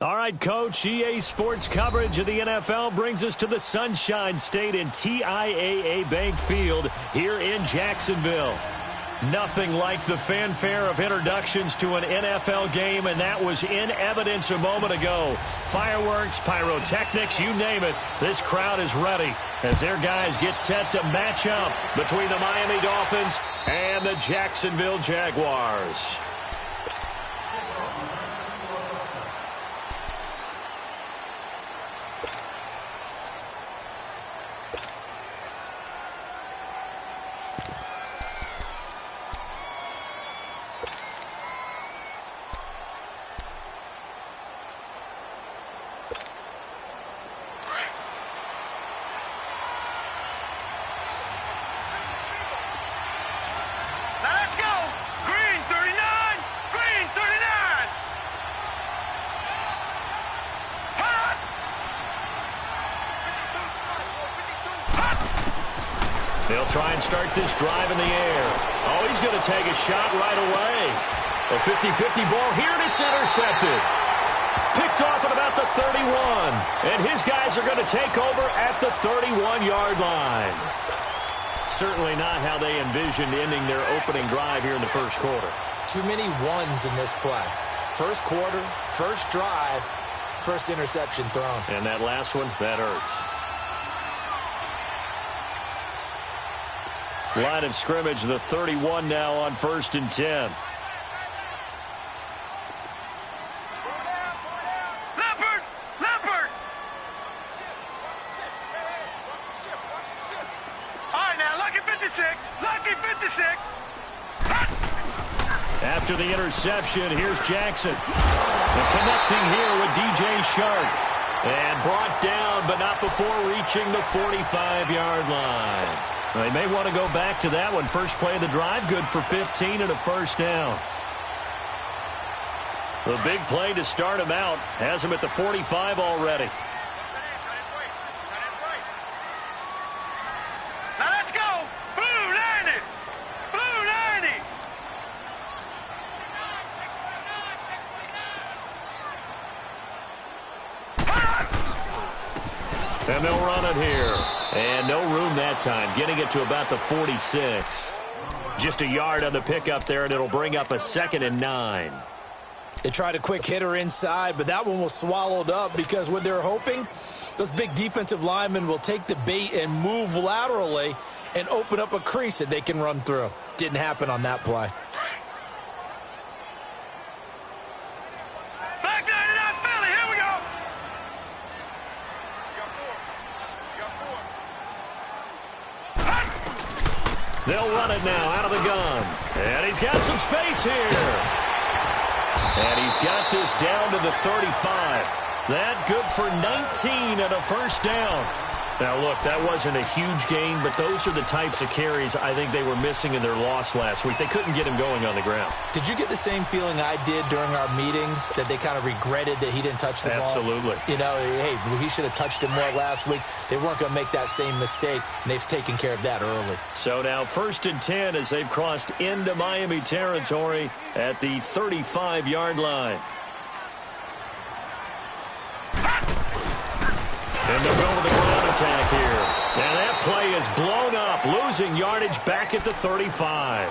All right, Coach, EA Sports coverage of the NFL brings us to the Sunshine State in TIAA Bank Field here in Jacksonville. Nothing like the fanfare of introductions to an NFL game, and that was in evidence a moment ago. Fireworks, pyrotechnics, you name it, this crowd is ready as their guys get set to match up between the Miami Dolphins and the Jacksonville Jaguars. They'll try and start this drive in the air. Oh, he's going to take a shot right away. A 50-50 ball here, and it's intercepted. Picked off at about the 31. And his guys are going to take over at the 31-yard line. Certainly not how they envisioned ending their opening drive here in the first quarter. Too many ones in this play. First quarter, first drive, first interception thrown. And that last one, that hurts. Line of scrimmage, the 31 now on 1st and 10. Leopard! All right, now, lucky 56. After the interception, here's Jackson. And connecting here with DJ Shark. And brought down, but not before reaching the 45-yard line. They may want to go back to that one. First play of the drive, good for 15 and a first down. The big play to start him out has him at the 45 already. Now let's go. Blue 90. Blue 90. And they'll run it here. And no room that time, getting it to about the 46. Just a yard on the pickup there, and it'll bring up a 2nd and 9. They tried a quick hitter inside, but that one was swallowed up because what they're hoping, those big defensive linemen will take the bait and move laterally and open up a crease that they can run through. Didn't happen on that play. They'll run it now out of the gun. And he's got some space here. And he's got this down to the 35. That good for 19 and a first down. Now, look, that wasn't a huge gain, but those are the types of carries I think they were missing in their loss last week. They couldn't get him going on the ground. Did you get the same feeling I did during our meetings, that they kind of regretted that he didn't touch the ball? Absolutely. You know, hey, he should have touched it more last week. They weren't going to make that same mistake, and they've taken care of that early. So now 1st and 10 as they've crossed into Miami territory at the 35-yard line. And they'll go with the ground attack here. And that play is blown up, losing yardage back at the 35.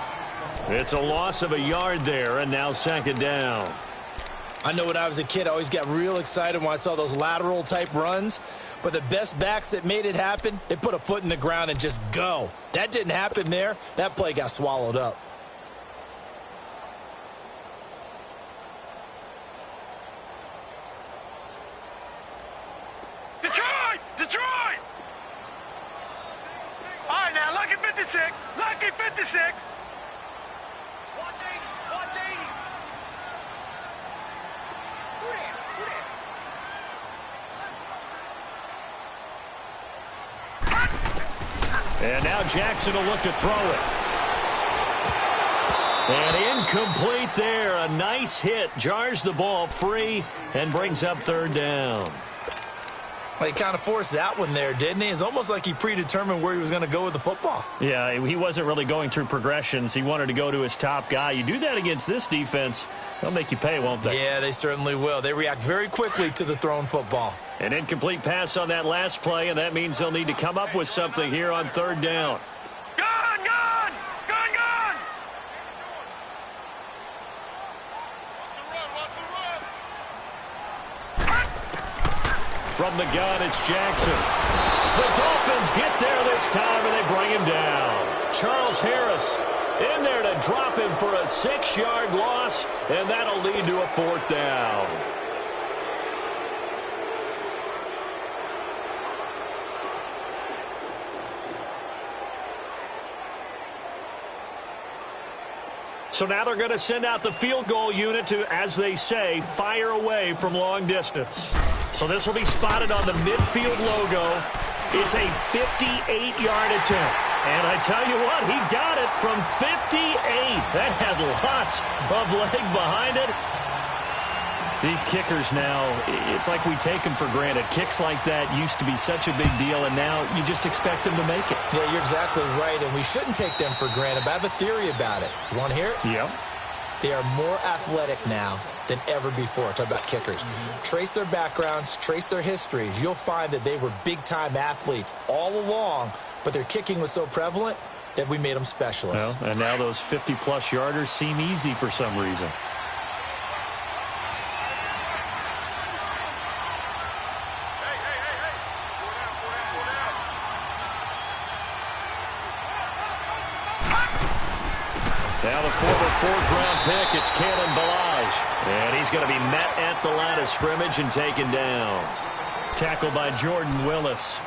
It's a loss of a yard there, and now 2nd down. I know when I was a kid, I always got real excited when I saw those lateral-type runs. But the best backs that made it happen, they put a foot in the ground and just go. That didn't happen there. That play got swallowed up. Detroit! All right, now, lucky 56. Lucky 56. Watch 80. Watch 80. Who that? And now Jackson will look to throw it. And incomplete there. A nice hit. Jars the ball free and brings up 3rd down. Well, he kind of forced that one there, didn't he? It's almost like he predetermined where he was going to go with the football. Yeah, he wasn't really going through progressions. He wanted to go to his top guy. You do that against this defense, they'll make you pay, won't they? Yeah, they certainly will. They react very quickly to the thrown football. An incomplete pass on that last play, and that means they'll need to come up with something here on third down. Gone, gone, gone, gone. From the gun, it's Jackson. The Dolphins get there this time, and they bring him down. Charles Harris in there to drop him for a 6-yard loss, and that'll lead to a 4th down. So now they're going to send out the field goal unit to, as they say, fire away from long distance. So this will be spotted on the midfield logo. It's a 58-yard attempt. And I tell you what, he got it from 58. That had lots of leg behind it. These kickers now, it's like we take them for granted. Kicks like that used to be such a big deal, and now you just expect them to make it. Yeah, you're exactly right, and we shouldn't take them for granted. But I have a theory about it. You want to hear it? Yep. They are more athletic now than ever before. Talk about kickers. Trace their backgrounds, trace their histories. You'll find that they were big-time athletes all along, but their kicking was so prevalent that we made them specialists. Well, and now those 50-plus yarders seem easy for some reason. Now the former 4th-round pick, it's Canale. And he's going to be met at the line of scrimmage and taken down. Tackled by Jordan Willis.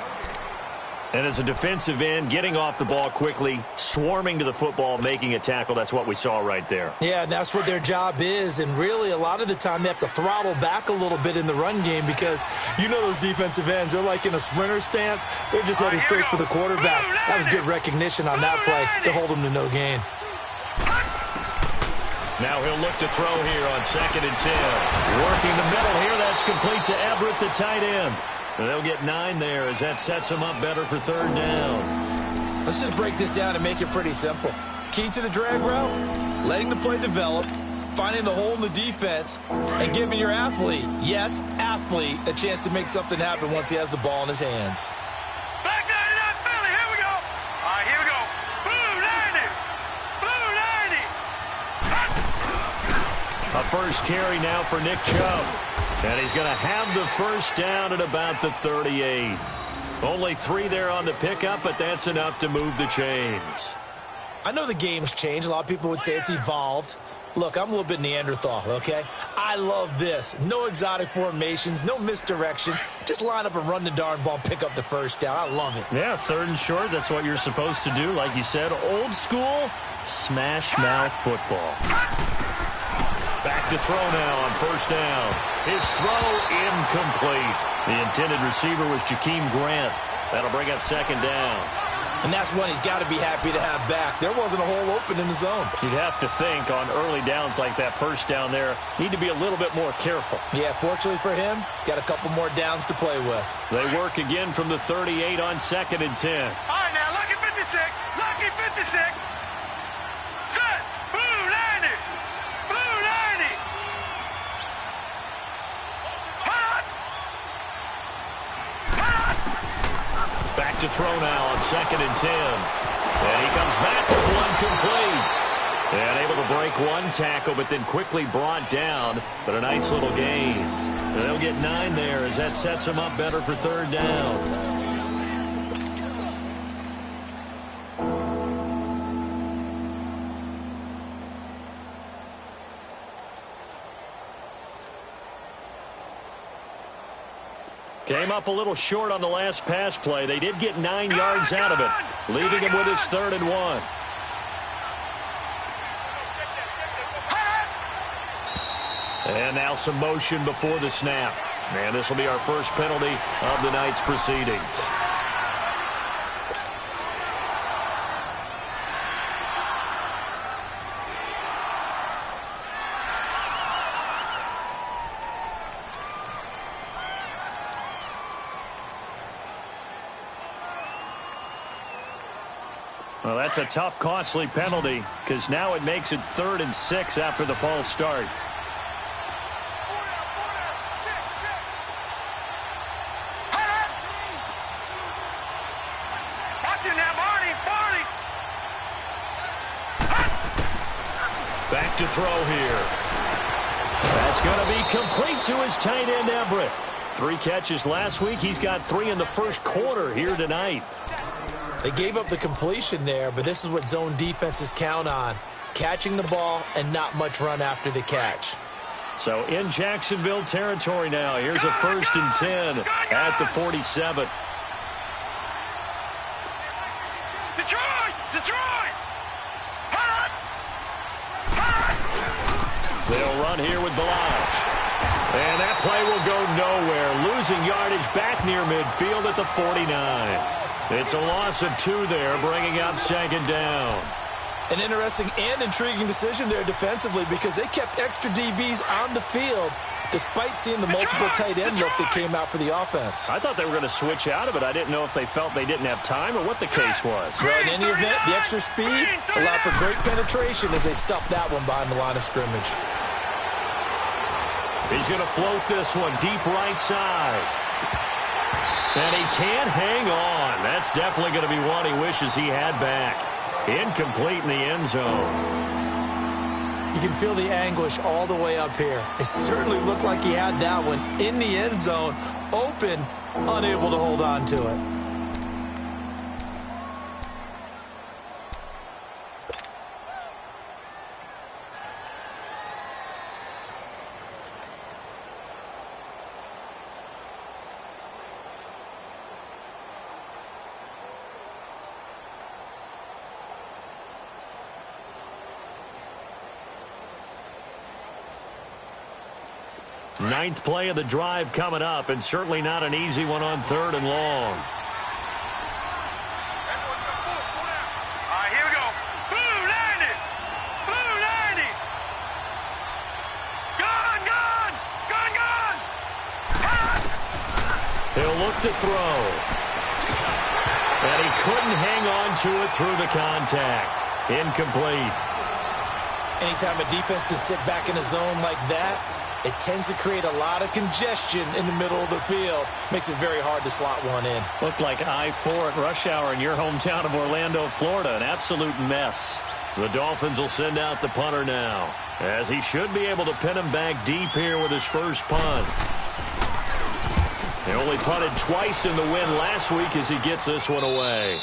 And as a defensive end, getting off the ball quickly, swarming to the football, making a tackle. That's what we saw right there. Yeah, and that's what their job is. And really, a lot of the time, they have to throttle back a little bit in the run game because you know those defensive ends, they're like in a sprinter stance. They're just headed straight for the quarterback. That was good recognition on that play to hold them to no gain. Now he'll look to throw here on 2nd and 10. Working the middle here. That's complete to Everett, the tight end. And they'll get 9 there as that sets them up better for 3rd down. Let's just break this down and make it pretty simple. Key to the drag route, letting the play develop, finding the hole in the defense, and giving your athlete, yes, athlete, a chance to make something happen once he has the ball in his hands. Back 99 Philly, here we go. All right, here we go. Blue 90. Blue 90. A first carry now for Nick Chubb. And he's going to have the first down at about the 38. Only 3 there on the pickup, but that's enough to move the chains. I know the game's changed. A lot of people would say it's evolved. Look, I'm a little bit Neanderthal, okay? I love this. No exotic formations, no misdirection. Just line up and run the darn ball, pick up the first down. I love it. Yeah, 3rd and short, that's what you're supposed to do. Like you said, old school, smash mouth football. Back to throw now on 1st down. His throw incomplete. The intended receiver was Jakeem Grant. That'll bring up 2nd down. And that's one he's got to be happy to have back. There wasn't a hole open in the zone. You'd have to think on early downs like that 1st down there, need to be a little bit more careful. Yeah, fortunately for him, got a couple more downs to play with. They work again from the 38 on 2nd and 10. All right, now, lucky 56. Lucky 56. Set. Blue 90. Blue 90. Hot. Hot. Back to throw now on 2nd and 10. And he comes back with one complete. And able to break one tackle, but then quickly brought down. But a nice little gain. And they'll get 9 there as that sets them up better for 3rd down. Came up a little short on the last pass play. They did get 9 yards out of it, leaving him with his 3rd and 1. And now some motion before the snap. And this will be our first penalty of the night's proceedings. Well, that's a tough, costly penalty because now it makes it 3rd and 6 after the false start. Back to throw here. That's going to be complete to his tight end, Everett. 3 catches last week. He's got 3 in the first quarter here tonight. They gave up the completion there, but this is what zone defenses count on. Catching the ball and not much run after the catch. So in Jacksonville territory now. Here's a 1st and 10 at the 47. Detroit! They'll run here with Balaj. And that play will go nowhere. Losing yardage back near midfield at the 49. It's a loss of 2 there, bringing up 2nd down. An interesting and intriguing decision there defensively because they kept extra DBs on the field despite seeing the multiple tight end look that came out for the offense. I thought they were going to switch out of it. I didn't know if they felt they didn't have time or what the case was. Well, in any event, the extra speed allowed for great penetration as they stuffed that one behind the line of scrimmage. He's going to float this one deep right side. And he can't hang on. That's definitely going to be one he wishes he had back. Incomplete in the end zone. You can feel the anguish all the way up here. It certainly looked like he had that one in the end zone, open, unable to hold on to it. Ninth play of the drive coming up, and certainly not an easy one on 3rd and long. All right, here we go. Blue 90. Blue 90. Gun. He'll look to throw. And he couldn't hang on to it through the contact. Incomplete. Anytime a defense can sit back in a zone like that, it tends to create a lot of congestion in the middle of the field. Makes it very hard to slot one in. Looked like I-4 at rush hour in your hometown of Orlando, Florida. An absolute mess. The Dolphins will send out the punter now, as he should be able to pin him back deep here with his first punt. They only punted twice in the win last week as he gets this one away.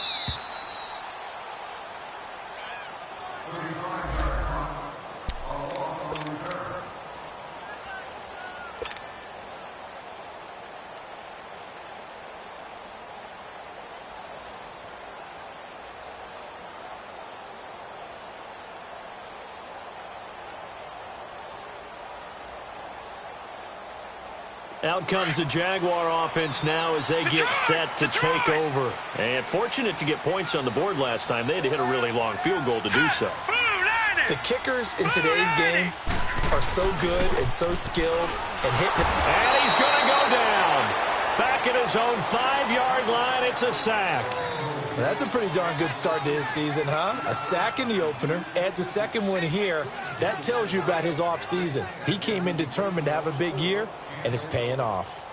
Out comes the Jaguar offense now as they get set to take over. And fortunate to get points on the board last time. They had to hit a really long field goal to do so. The kickers in today's game are so good and so skilled and hitting. And he's going to go down. Back at his own 5-yard line, it's a sack. That's a pretty darn good start to his season, huh? A sack in the opener, adds a second one here. That tells you about his offseason. He came in determined to have a big year, and it's paying off.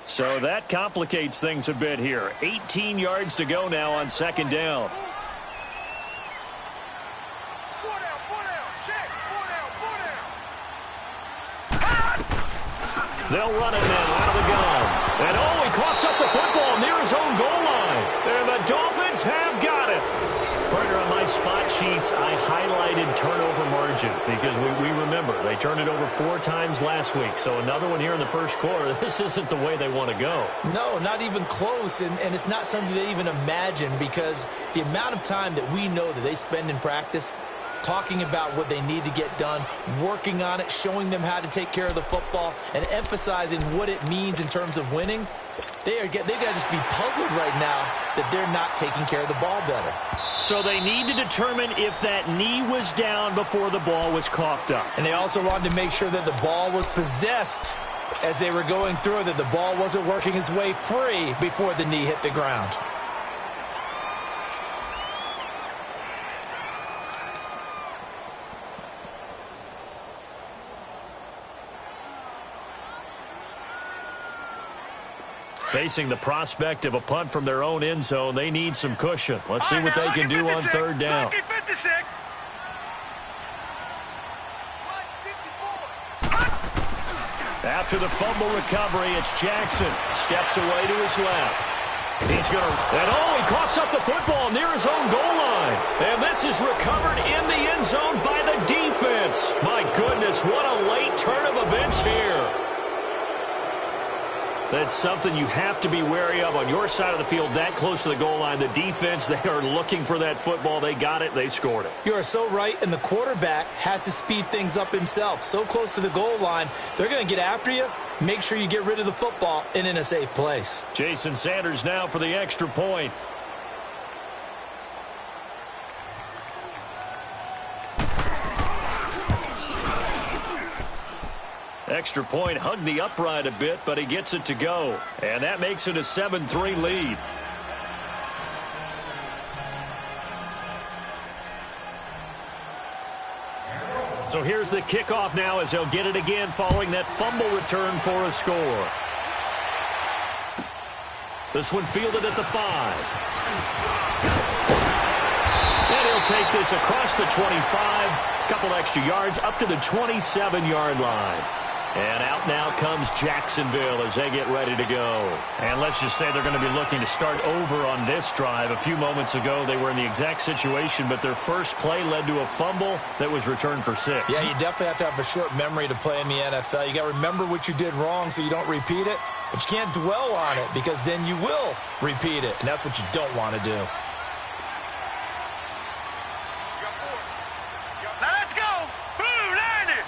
So that complicates things a bit here. 18 yards to go now on 2nd down. They'll run it now out of the gun. And oh, he coughs up the football near his own goal line. And the Dolphins have got it. Partner, on my spot sheets, I highlighted turnover margin because we remember they turned it over 4 times last week. So another one here in the first quarter. This isn't the way they want to go. No, not even close. And it's not something they even imagine because the amount of time that we know that they spend in practice, talking about what they need to get done, working on it, showing them how to take care of the football, and emphasizing what it means in terms of winning. They got to just be puzzled right now that they're not taking care of the ball better. So they need to determine if that knee was down before the ball was coughed up. And they also wanted to make sure that the ball was possessed as they were going through, that the ball wasn't working its way free before the knee hit the ground. Facing the prospect of a punt from their own end zone, they need some cushion. Let's see what they can do on third down. After the fumble recovery, it's Jackson. Steps away to his left. He's going to, and he coughs up the football near his own goal line. And this is recovered in the end zone by the defense. My goodness, what a late turn of events here. That's something you have to be wary of on your side of the field, that close to the goal line. The defense, they are looking for that football. They got it. They scored it. You are so right, and the quarterback has to speed things up himself. So close to the goal line, they're going to get after you. Make sure you get rid of the football and in a safe place. Jason Sanders now for the extra point. Extra point hugged the upright a bit, but he gets it to go. And that makes it a 7-3 lead. So here's the kickoff now as they'll get it again following that fumble return for a score. This one fielded at the 5. And he'll take this across the 25. Couple extra yards up to the 27-yard line. And out now comes Jacksonville as they get ready to go. And let's just say they're going to be looking to start over on this drive. A few moments ago, they were in the exact situation, but their first play led to a fumble that was returned for 6. Yeah, you definitely have to have a short memory to play in the NFL. You got to remember what you did wrong so you don't repeat it, but you can't dwell on it because then you will repeat it, and that's what you don't want to do. Let's go! Blue 90!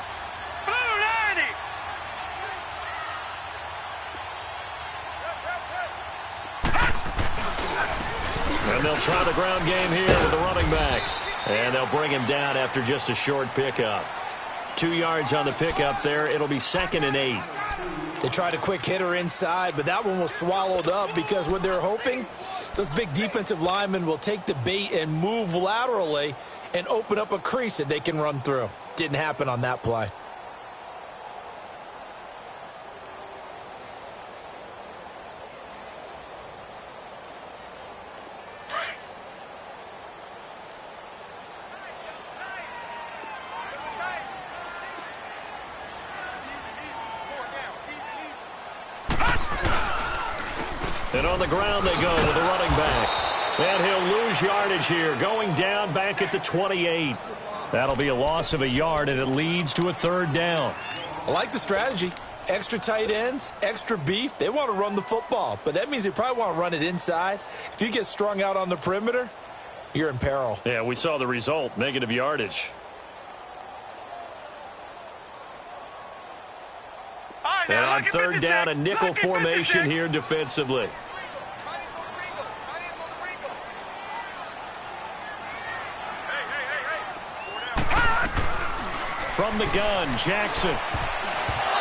Blue 90! And they'll try the ground game here with the running back. And they'll bring him down after just a short pickup. 2 yards on the pickup there. It'll be 2nd and 8. They tried a quick hitter inside, but that one was swallowed up because what they're hoping, those big defensive linemen will take the bait and move laterally and open up a crease that they can run through. Didn't happen on that play. And on the ground they go with the running back. And he'll lose yardage here, going down back at the 28. That'll be a loss of a yard, and it leads to a 3rd down. I like the strategy. Extra tight ends, extra beef. They want to run the football, but that means they probably want to run it inside. If you get strung out on the perimeter, you're in peril. Yeah, we saw the result, negative yardage. And on 3rd down, a nickel formation here defensively. From the gun, Jackson.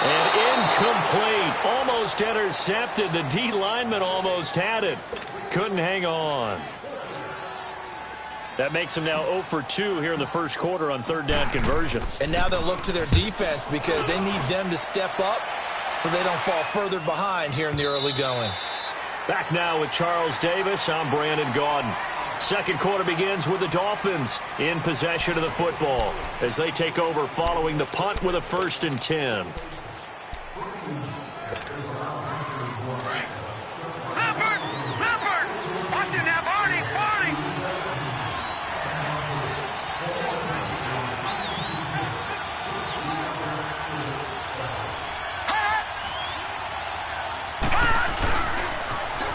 And incomplete. Almost intercepted. The D lineman almost had it. Couldn't hang on. That makes them now 0 for 2 here in the first quarter on 3rd down conversions. And now they'll look to their defense because they need them to step up so they don't fall further behind here in the early going. Back now with Charles Davis. I'm Brandon Gaudin. Second quarter begins with the Dolphins in possession of the football as they take over following the punt with a 1st and 10. Watch it now, Barney!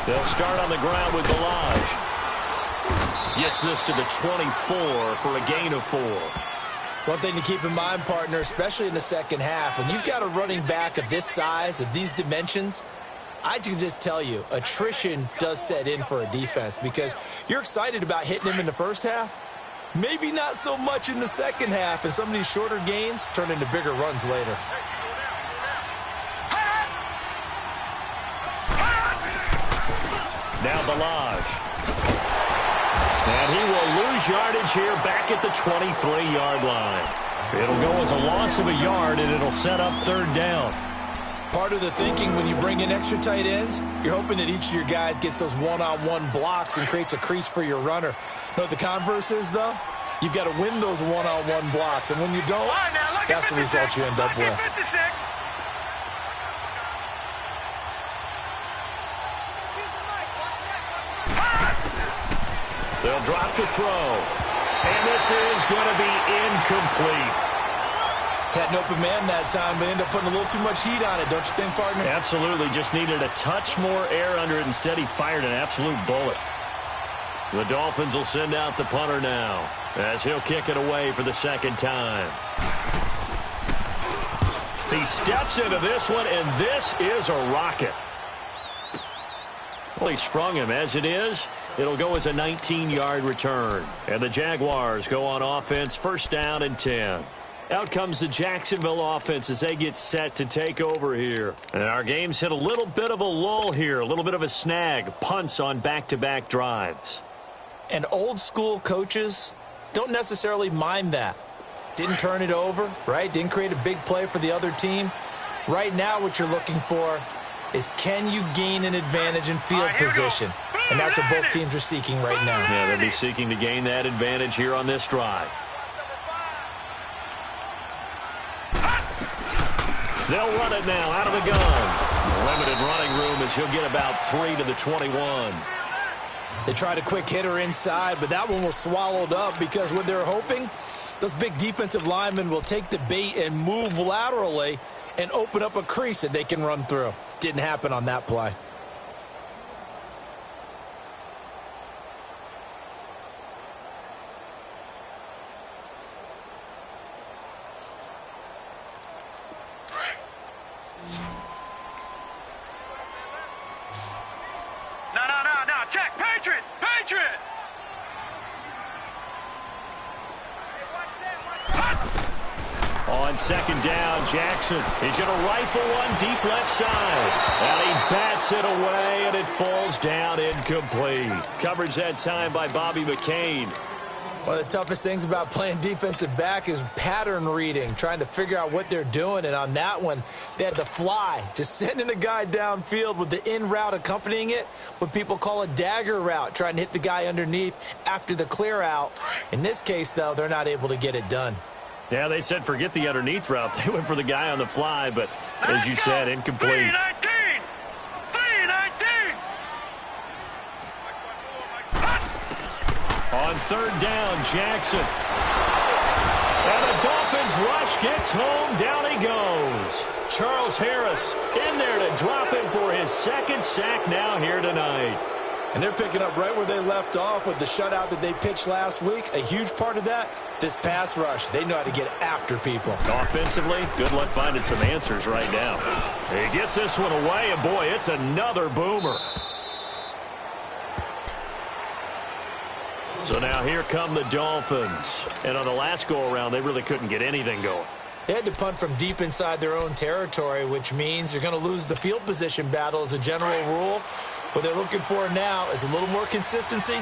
They'll start on the ground with Delage. Gets this to the 24 for a gain of 4. One thing to keep in mind, partner, especially in the second half, when you've got a running back of this size, of these dimensions, I can just tell you, attrition does set in for a defense because you're excited about hitting him in the first half. Maybe not so much in the second half, and some of these shorter gains turn into bigger runs later. Now Balaj. And he will lose yardage here back at the 23-yard line. It'll go as a loss of a yard, and it'll set up third down. Part of the thinking when you bring in extra tight ends, you're hoping that each of your guys gets those one-on-one blocks and creates a crease for your runner. You know what the converse is, though? You've got to win those one-on-one blocks, and when you don't, that's the result you end up with. They'll drop to throw. And this is going to be incomplete. Had an open man that time, but ended up putting a little too much heat on it, don't you think, partner? Absolutely. Just needed a touch more air under it. Instead, he fired an absolute bullet. The Dolphins will send out the punter now as he'll kick it away for the second time. He steps into this one, and this is a rocket. Well, he sprung him. As it is, it'll go as a 19-yard return. And the Jaguars go on offense, first down and 10. Out comes the Jacksonville offense as they get set to take over here. And our game's hit a little bit of a lull here, a little bit of a snag. Punts on back-to-back drives. And old-school coaches don't necessarily mind that. Didn't turn it over, right? Didn't create a big play for the other team. Right now what you're looking for is can you gain an advantage in field position? And that's what both teams are seeking right now. Yeah, they'll be seeking to gain that advantage here on this drive. They'll run it now out of the gun. Limited running room as he'll get about 3 to the 21. They tried a quick hitter inside, but that one was swallowed up because what they're hoping, those big defensive linemen will take the bait and move laterally and open up a crease that they can run through. Didn't happen on that play. No, check, Patriot! On second down, Jackson. He's going to rifle one deep left side. And he bats it away, and it falls down incomplete. Coverage that time by Bobby McCain. One of the toughest things about playing defensive back is pattern reading, trying to figure out what they're doing. And on that one, they had to fly, just sending a guy downfield with the in route accompanying it, what people call a dagger route, trying to hit the guy underneath after the clear out. In this case, though, they're not able to get it done. Yeah, they said forget the underneath route. They went for the guy on the fly, but as you said, incomplete. 319! On third down, Jackson. And the Dolphins rush gets home. Down he goes. Charles Harris in there to drop him for his second sack now here tonight. And they're picking up right where they left off with the shutout that they pitched last week. A huge part of that, this pass rush. They know how to get after people. Offensively, good luck finding some answers right now. He gets this one away, and boy, it's another boomer. So now here come the Dolphins. And on the last go-around, they really couldn't get anything going. They had to punt from deep inside their own territory, which means you're going to lose the field position battle as a general rule. What they're looking for now is a little more consistency,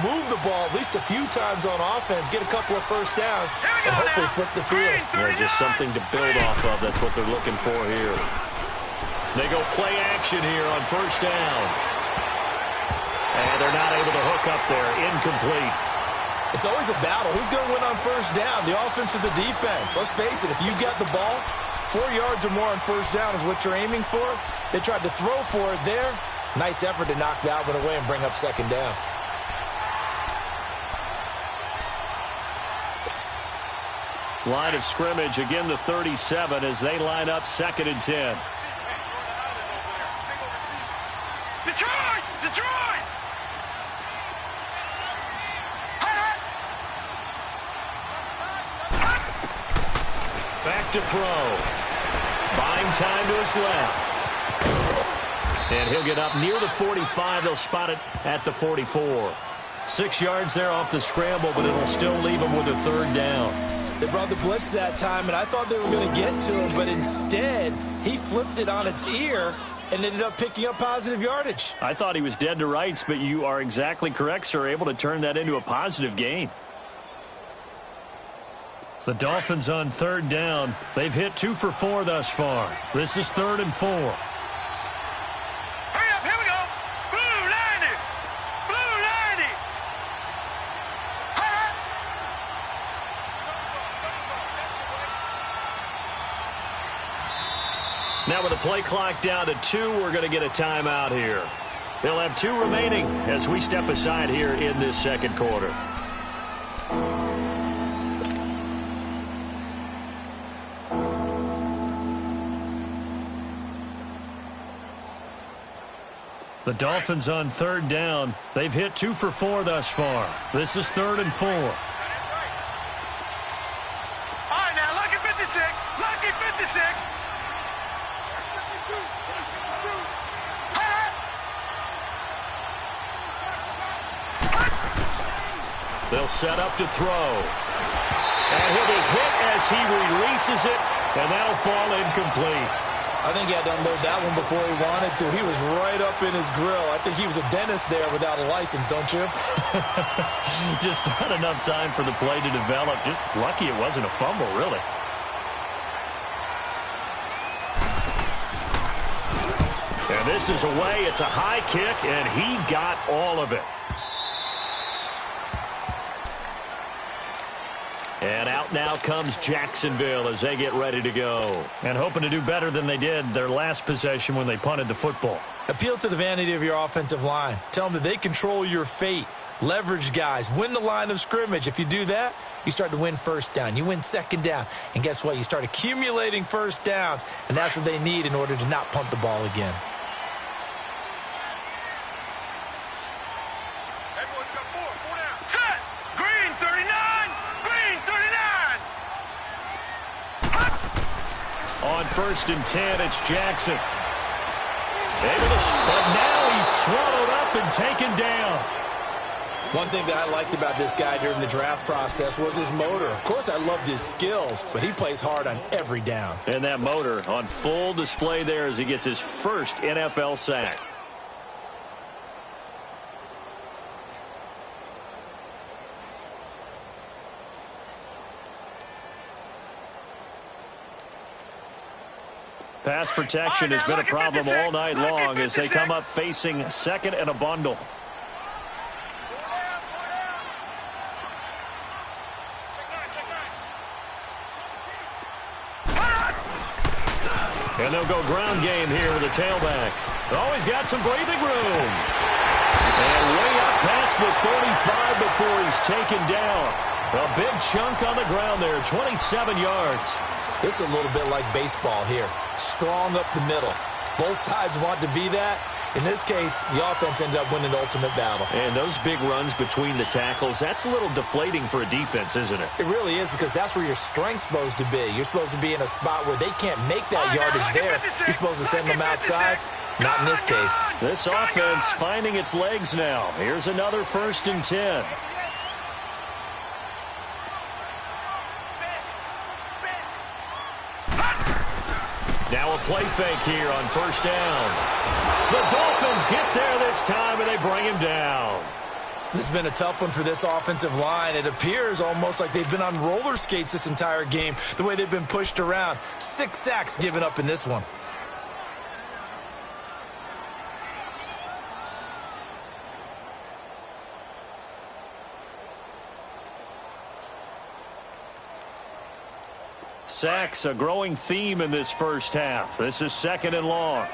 move the ball at least a few times on offense, get a couple of first downs, and hopefully flip the field. Yeah, just something to build off of. That's what they're looking for here. They go play action here on first down. And they're not able to hook up there. Incomplete. It's always a battle. Who's going to win on first down, the offense or the defense? Let's face it, if you've got the ball, 4 yards or more on first down is what you're aiming for. They tried to throw for it there. Nice effort to knock that one away and bring up second down. Line of scrimmage, again the 37 as they line up second and 10. Detroit! Back to throw. Buying time to his left. And he'll get up near the 45. They'll spot it at the 44. 6 yards there off the scramble, but it'll still leave him with a third down. They brought the blitz that time, and I thought they were going to get to him, but instead, he flipped it on its ear and ended up picking up positive yardage. I thought he was dead to rights, but you are exactly correct, sir, able to turn that into a positive gain. The Dolphins on third down. They've hit 2 for 4 thus far. This is 3rd and 4. Hurry up, here we go. Blue 90. Blue 90. Now with the play clock down to 2, we're going to get a timeout here. They'll have 2 remaining as we step aside here in this second quarter. The Dolphins on third down. They've hit 2 for 4 thus far. This is 3rd and 4. All right, now, lucky 56. Lucky 56. They'll set up to throw. And he'll be hit as he releases it, and that'll fall incomplete. I think he had to unload that one before he wanted to. He was right up in his grill. I think he was a dentist there without a license, don't you? Just not enough time for the play to develop. Just lucky it wasn't a fumble, really. And this is away. It's a high kick, and he got all of it. And out now comes Jacksonville as they get ready to go. And hoping to do better than they did their last possession when they punted the football. Appeal to the vanity of your offensive line. Tell them that they control your fate. Leverage guys. Win the line of scrimmage. If you do that, you start to win first down. You win second down. And guess what? You start accumulating first downs. And that's what they need in order to not punt the ball again. Set. Green 39. Green 39. On 1st and 10, it's Jackson. But now he's swallowed up and taken down. One thing that I liked about this guy during the draft process was his motor. Of course, I loved his skills, but he plays hard on every down. And that motor on full display there as he gets his first NFL sack. Pass protection has been a problem all night long as they come up facing 2nd and a bundle. And they'll go ground game here with a tailback. Always got some breathing room. And way up past the 35 before he's taken down. A big chunk on the ground there, 27 yards. This is a little bit like baseball here. Strong up the middle. Both sides want to be that. In this case, the offense ended up winning the ultimate battle. And those big runs between the tackles, that's a little deflating for a defense, isn't it? It really is, because that's where your strength's supposed to be. You're supposed to be in a spot where they can't make that yardage there. You're supposed to send them outside. Not in this case. This offense finding its legs now. Here's another 1st and 10. Now a play fake here on 1st down. The Dolphins get there this time, and they bring him down. This has been a tough one for this offensive line. It appears almost like they've been on roller skates this entire game, the way they've been pushed around. 6 sacks given up in this one. Sacks, a growing theme in this first half. This is 2nd and long.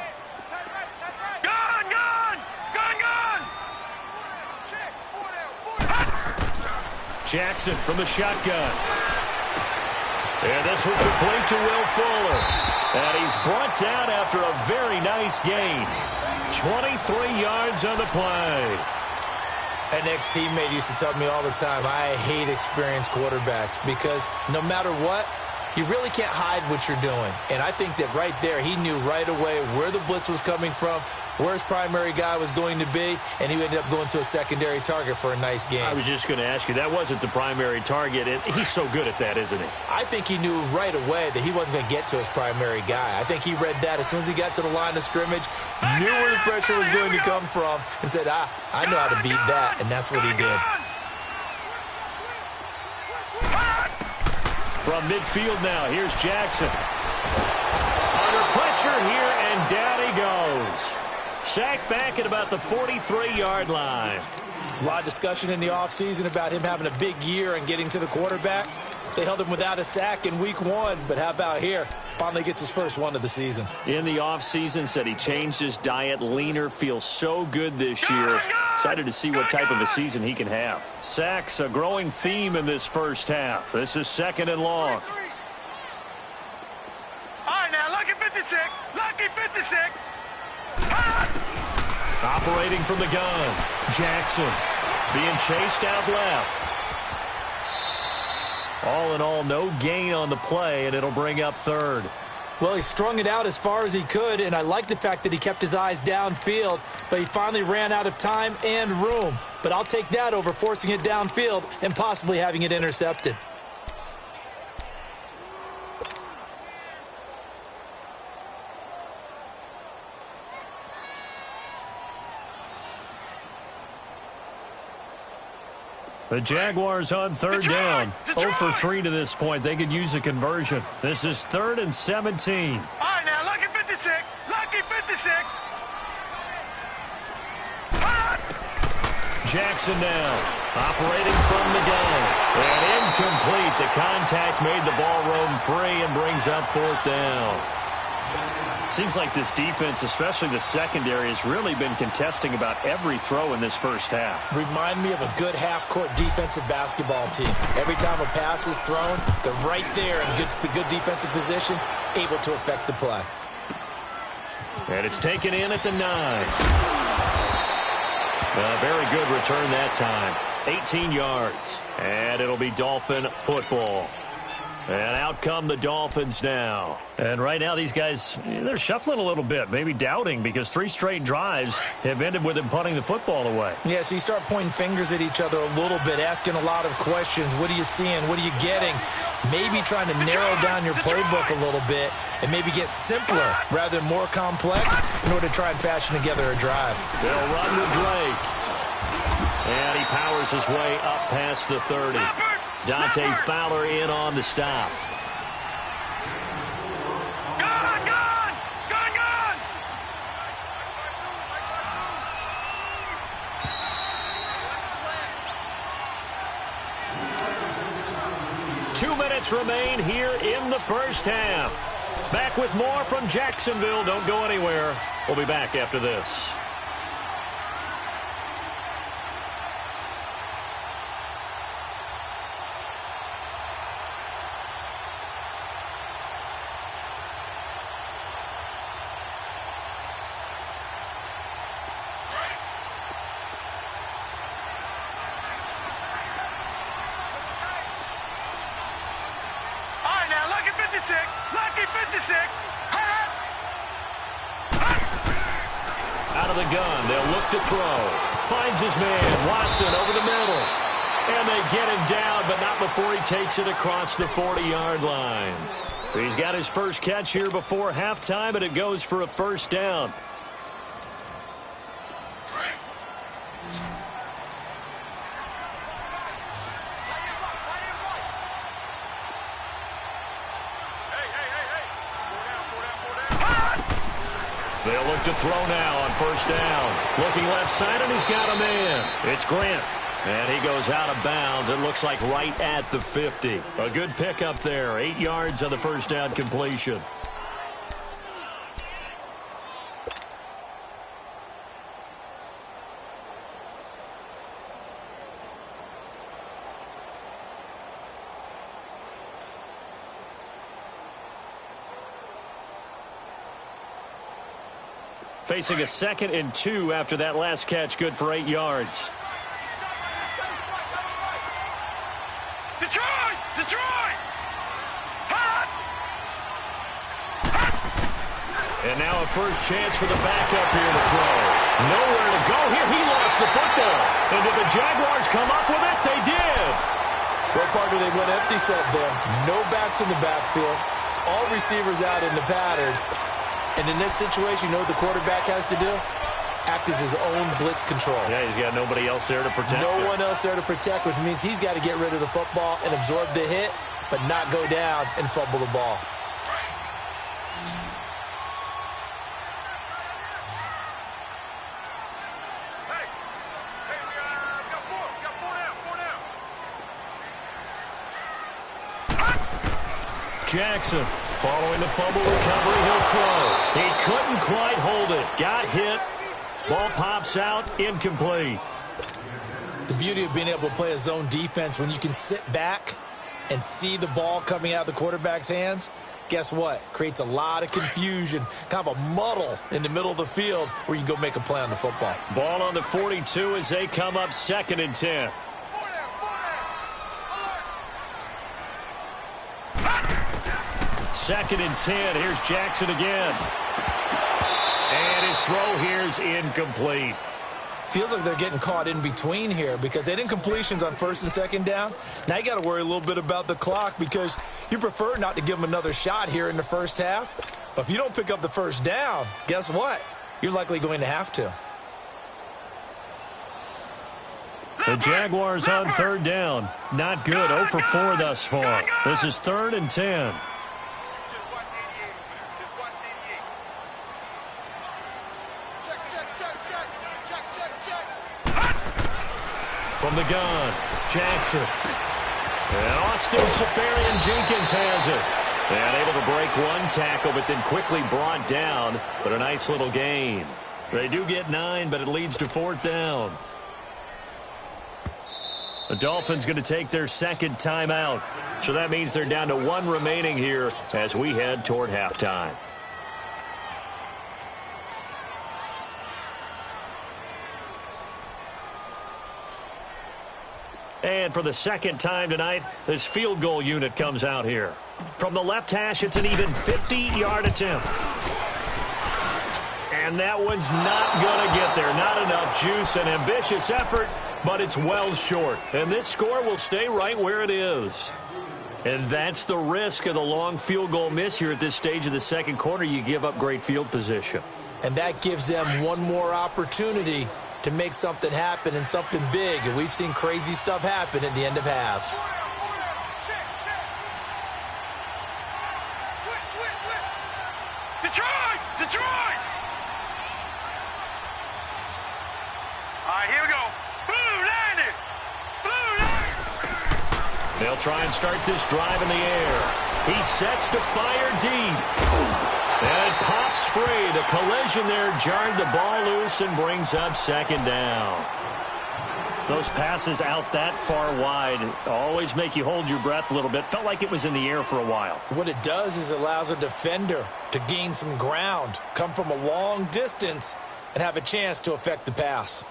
Gone, gone, gone, gone. Jackson from the shotgun. And this will complete to Will Fuller. And he's brought down after a very nice gain. 23 yards on the play. An ex-teammate used to tell me all the time, I hate experienced quarterbacks because no matter what, you really can't hide what you're doing. And I think that right there, he knew right away where the blitz was coming from, where his primary guy was going to be, and he ended up going to a secondary target for a nice game. I was just going to ask you, that wasn't the primary target, and he's so good at that, isn't he? I think he knew right away that he wasn't going to get to his primary guy. I think he read that as soon as he got to the line of scrimmage, knew where the pressure was going to come from, and said, I know how to beat that, and that's what he did. From midfield now, here's Jackson. Under pressure here, and down he goes. Sacked back at about the 43-yard line. There's a lot of discussion in the offseason about him having a big year and getting to the quarterback. They held him without a sack in week 1, but how about here? Finally gets his first one of the season. In the offseason, said he changed his diet, leaner, feels so good this year. Excited to see what type of a season he can have. Sacks, a growing theme in this first half. This is 2nd and long. All right, now, lucky 56. Lucky 56. Operating from the gun. Jackson being chased out left. All in all, no gain on the play, and it'll bring up 3rd. Well, he strung it out as far as he could, and I like the fact that he kept his eyes downfield, but he finally ran out of time and room. But I'll take that over forcing it downfield and possibly having it intercepted. The Jaguars on 3rd down. 0 for 3 to this point. They could use a conversion. This is 3rd and 17. All right, now, lucky 56. Lucky 56. Jackson now, operating from the gun. And incomplete. The contact made the ball roam free and brings up 4th down. Seems like this defense, especially the secondary, has really been contesting about every throw in this first half. Remind me of a good half-court defensive basketball team. Every time a pass is thrown, they're right there in good defensive position, able to affect the play. And it's taken in at the 9. A very good return that time. 18 yards. And it'll be Dolphin football. And out come the Dolphins now. And right now these guys, they're shuffling a little bit, maybe doubting, because 3 straight drives have ended with them punting the football away. Yeah, so you start pointing fingers at each other a little bit, asking a lot of questions. What are you seeing? What are you getting? Maybe trying to narrow down your playbook a little bit and maybe get simpler rather than more complex in order to try and fashion together a drive. They'll run with Drake. And he powers his way up past the 30. Dante Fowler in on the stop. Gone, gone, gone, gone. 2 minutes remain here in the first half. Back with more from Jacksonville. Don't go anywhere. We'll be back after this. Lucky 56. Out of the gun, they'll look to throw. Finds his man, Watson, over the middle. And they get him down, but not before he takes it across the 40-yard line. He's got his first catch here before halftime, and it goes for a first down. They'll look to throw now on first down. Looking left side, and he's got a man. It's Grant. And he goes out of bounds. It looks like right at the 50. A good pickup there. 8 yards on the first down completion. Facing a 2nd and 2 after that last catch, good for 8 yards. Detroit! Detroit! Hot! And now a first chance for the backup here to throw. Nowhere to go here. He lost the football. And did the Jaguars come up with it? They did. Well, partner, they went empty set there. No backs in the backfield. All receivers out in the pattern. And in this situation, you know what the quarterback has to do? Act as his own blitz control. Yeah, he's got nobody else there to protect. No one else there to protect, which means he's got to get rid of the football and absorb the hit, but not go down and fumble the ball. Jackson, following the fumble recovery, he'll throw. He couldn't quite hold it. Got hit. Ball pops out, incomplete. The beauty of being able to play a zone defense when you can sit back and see the ball coming out of the quarterback's hands, guess what? Creates a lot of confusion, kind of a muddle in the middle of the field where you can go make a play on the football. Ball on the 42 as they come up 2nd and 10. Second and 10. Here's Jackson again. And his throw here's incomplete. Feels like they're getting caught in between here because they didn't completions on 1st and 2nd down. Now you got to worry a little bit about the clock because you prefer not to give them another shot here in the first half. But if you don't pick up the first down, guess what? You're likely going to have to. The Jaguars on 3rd down. Not good. 0 for 4 thus far. This is 3rd and 10. From the gun, Jackson. And Austin Safarian-Jenkins has it. And able to break one tackle, but then quickly brought down. But a nice little gain. They do get 9, but it leads to 4th down. The Dolphins going to take their 2nd timeout. So that means they're down to 1 remaining here as we head toward halftime. And for the 2nd time tonight, this field goal unit comes out here. From the left hash, it's an even 50-yard attempt. And that one's not going to get there. Not enough juice, an ambitious effort, but it's well short. And this score will stay right where it is. And that's the risk of the long field goal miss here at this stage of the 2nd quarter. You give up great field position. And that gives them one more opportunity to make something happen and something big. And we've seen crazy stuff happen at the end of halves. Detroit! Detroit! All right, here we go. Blue 90! Blue 90! They'll try and start this drive in the air. He sets to fire deep. And it pops free. The collision there jarred the ball loose and brings up 2nd down. Those passes out that far wide always make you hold your breath a little bit. Felt like it was in the air for a while. What it does is allows a defender to gain some ground, come from a long distance, and have a chance to affect the pass.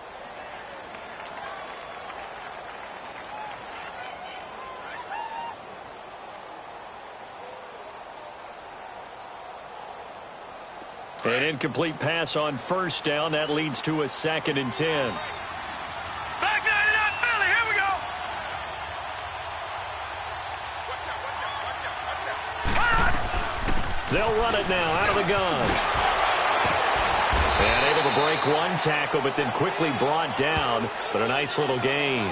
An incomplete pass on 1st down. That leads to a 2nd and 10. Back 99 Philly, here we go. They'll run it now out of the gun. And able to break one tackle, but then quickly brought down. But a nice little gain.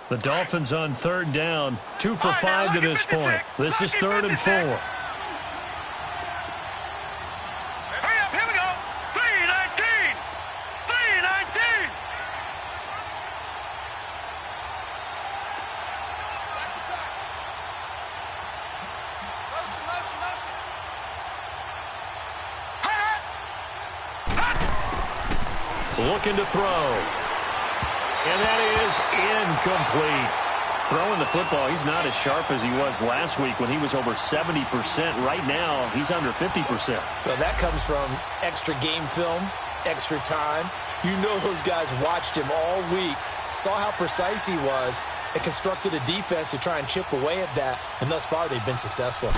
The Dolphins on 3rd down, 2 for 5 to this point. This is 3rd and 4. Hurry up, here we go. 319. 319. looking to throw. And that is incomplete. Throwing the football, he's not as sharp as he was last week when he was over 70%. Right now, he's under 50%. Well, that comes from extra game film, extra time. You know those guys watched him all week, saw how precise he was, and constructed a defense to try and chip away at that, and thus far they've been successful.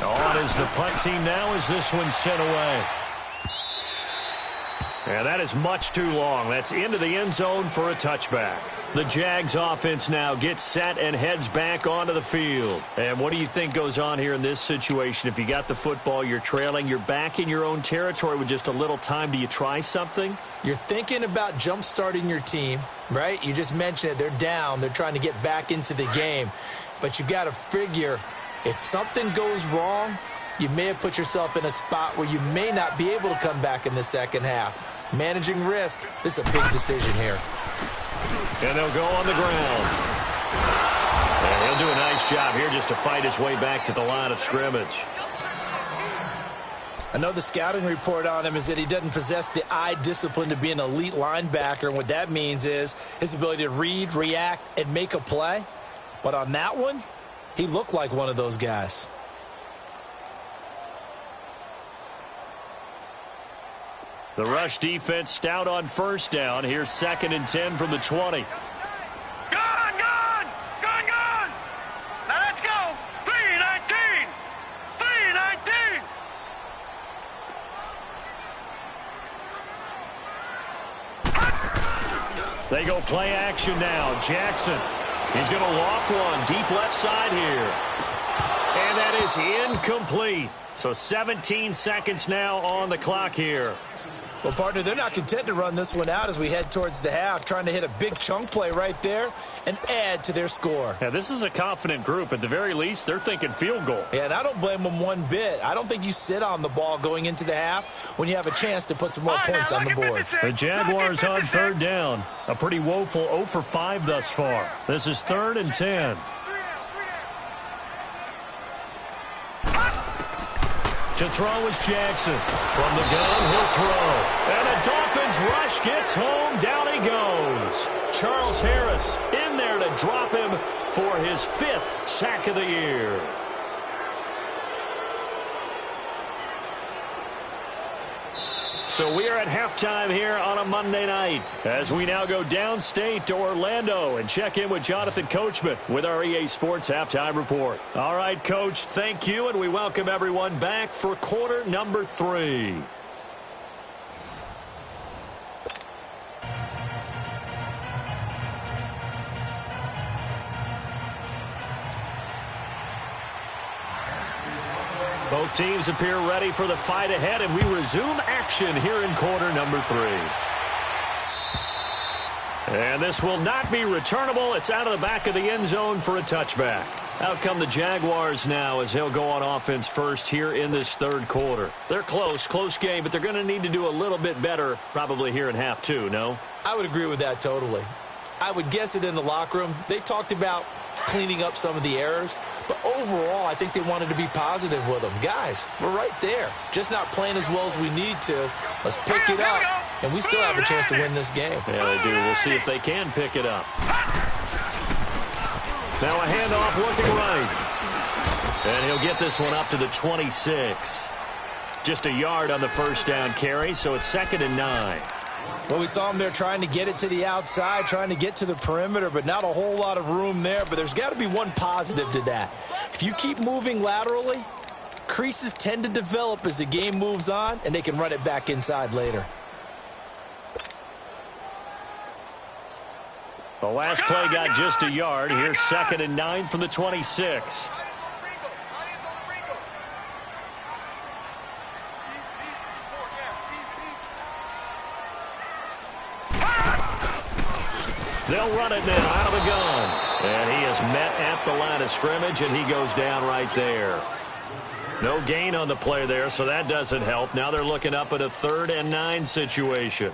On is the punt team now as this one's sent away. And that is much too long. That's into the end zone for a touchback. The Jags offense now gets set and heads back onto the field. And what do you think goes on here in this situation? If you got the football, you're trailing, you're back in your own territory with just a little time. Do you try something? You're thinking about jump-starting your team, right? You just mentioned it. They're down. They're trying to get back into the game. But you got to figure if something goes wrong, you may have put yourself in a spot where you may not be able to come back in the second half. Managing risk, this is a big decision here. And they'll go on the ground. And he'll do a nice job here just to fight his way back to the line of scrimmage. I know the scouting report on him is that he doesn't possess the eye discipline to be an elite linebacker. And what that means is his ability to read, react, and make a play. But on that one, he looked like one of those guys. The rush defense stout on first down. Here's 2nd and 10 from the 20. Gone! Gone! Gone! Gone! Now let's go! 3-19! 3-19! They go play action now. Jackson. He's going to loft one deep left side here. And that is incomplete. So 17 seconds now on the clock here. Well, partner, they're not content to run this one out as we head towards the half, trying to hit a big chunk play right there and add to their score. Yeah, this is a confident group. At the very least, they're thinking field goal. Yeah, and I don't blame them one bit. I don't think you sit on the ball going into the half when you have a chance to put some more points on the board. The Jaguars on 3rd down. A pretty woeful 0 for 5 thus far. This is 3rd and 10. To throw is Jackson. From the gun, he'll throw. And a Dolphins rush gets home. Down he goes. Charles Harris in there to drop him for his 5th sack of the year. So we are at halftime here on a Monday night as we now go downstate to Orlando and check in with Jonathan Coachman with our EA Sports Halftime Report. All right, Coach, thank you, and we welcome everyone back for quarter number 3. Both teams appear ready for the fight ahead, and we resume action here in quarter number 3. And this will not be returnable. It's out of the back of the end zone for a touchback. Out come the Jaguars now as they'll go on offense first here in this 3rd quarter. They're close game, but they're going to need to do a little bit better probably here in half 2, no? I would agree with that totally. I would guess it in the locker room. They talked about cleaning up some of the errors, but overall, I think they wanted to be positive with them. Guys, we're right there. Just not playing as well as we need to. Let's pick it up, and we still have a chance to win this game. Yeah, they do. We'll see if they can pick it up. Now a handoff looking right. And he'll get this one up to the 26. Just a yard on the first down carry, so it's 2nd and 9. Well, we saw him there trying to get it to the outside, trying to get to the perimeter, but not a whole lot of room there. But there's got to be one positive to that. If you keep moving laterally, creases tend to develop as the game moves on, and they can run it back inside later. The last play got just a yard. Here's 2nd and 9 from the 26. They'll run it now out of the gun. And he is met at the line of scrimmage, and he goes down right there. No gain on the play there, so that doesn't help. Now they're looking up at a 3rd and 9 situation.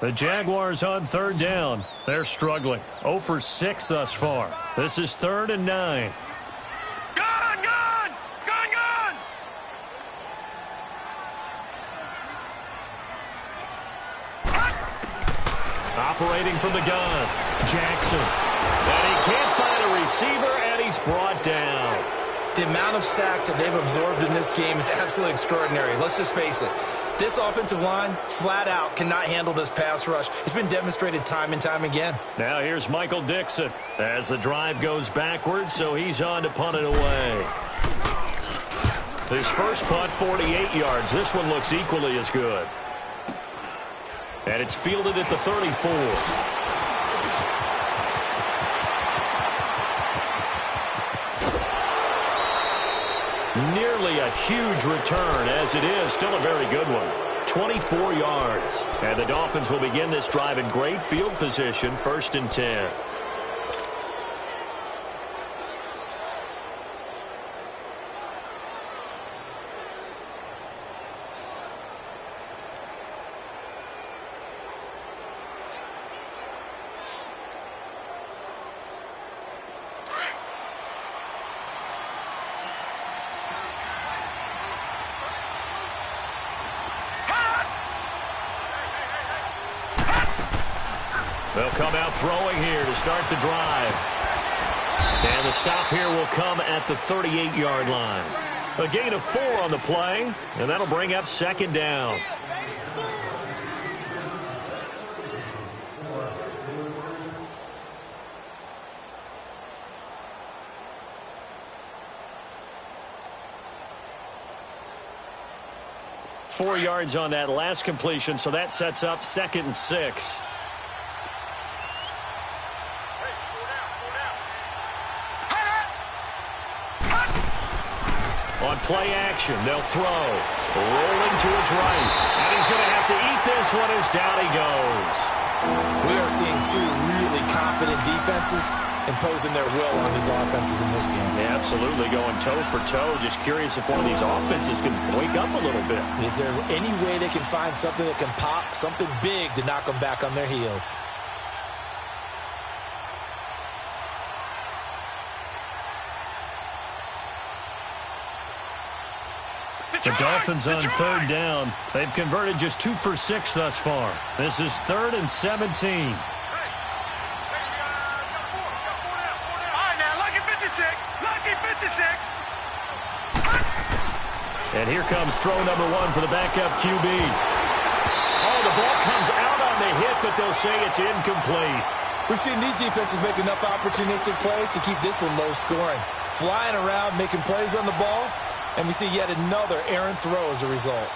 The Jaguars on third down. They're struggling. 0 for 6 thus far. This is 3rd and 9. Gun, gun! Gun, gun! Operating from the gun. Jackson. And he can't find a receiver, and he's brought down. The amount of sacks that they've absorbed in this game is absolutely extraordinary. Let's just face it. This offensive line, flat out, cannot handle this pass rush. It's been demonstrated time and time again. Now here's Michael Dixon as the drive goes backwards, so he's on to punt it away. His first punt, 48 yards. This one looks equally as good. And it's fielded at the 34. Nearly a huge return, as it is still a very good one. 24 yards. And the Dolphins will begin this drive in great field position, 1st and 10. They'll come out throwing here to start the drive. And the stop here will come at the 38-yard line. A gain of 4 on the play, and that'll bring up 2nd down. Four yards on that last completion, so that sets up 2nd and 6. On play action, they'll throw. Rolling to his right. And he's going to have to eat this one as down he goes. We are seeing two really confident defenses imposing their will on these offenses in this game. Yeah, absolutely, going toe for toe. Just curious if one of these offenses can wake up a little bit. Is there any way they can find something that can pop, something big to knock them back on their heels? The Dolphins on 3rd down. They've converted just 2 for 6 thus far. This is 3rd and 17. All right, now, lucky 56. Lucky 56. And here comes throw number 1 for the backup QB. Oh, the ball comes out on the hit, but they'll say it's incomplete. We've seen these defenses make enough opportunistic plays to keep this one low scoring. Flying around, making plays on the ball. And we see yet another errant throw as a result.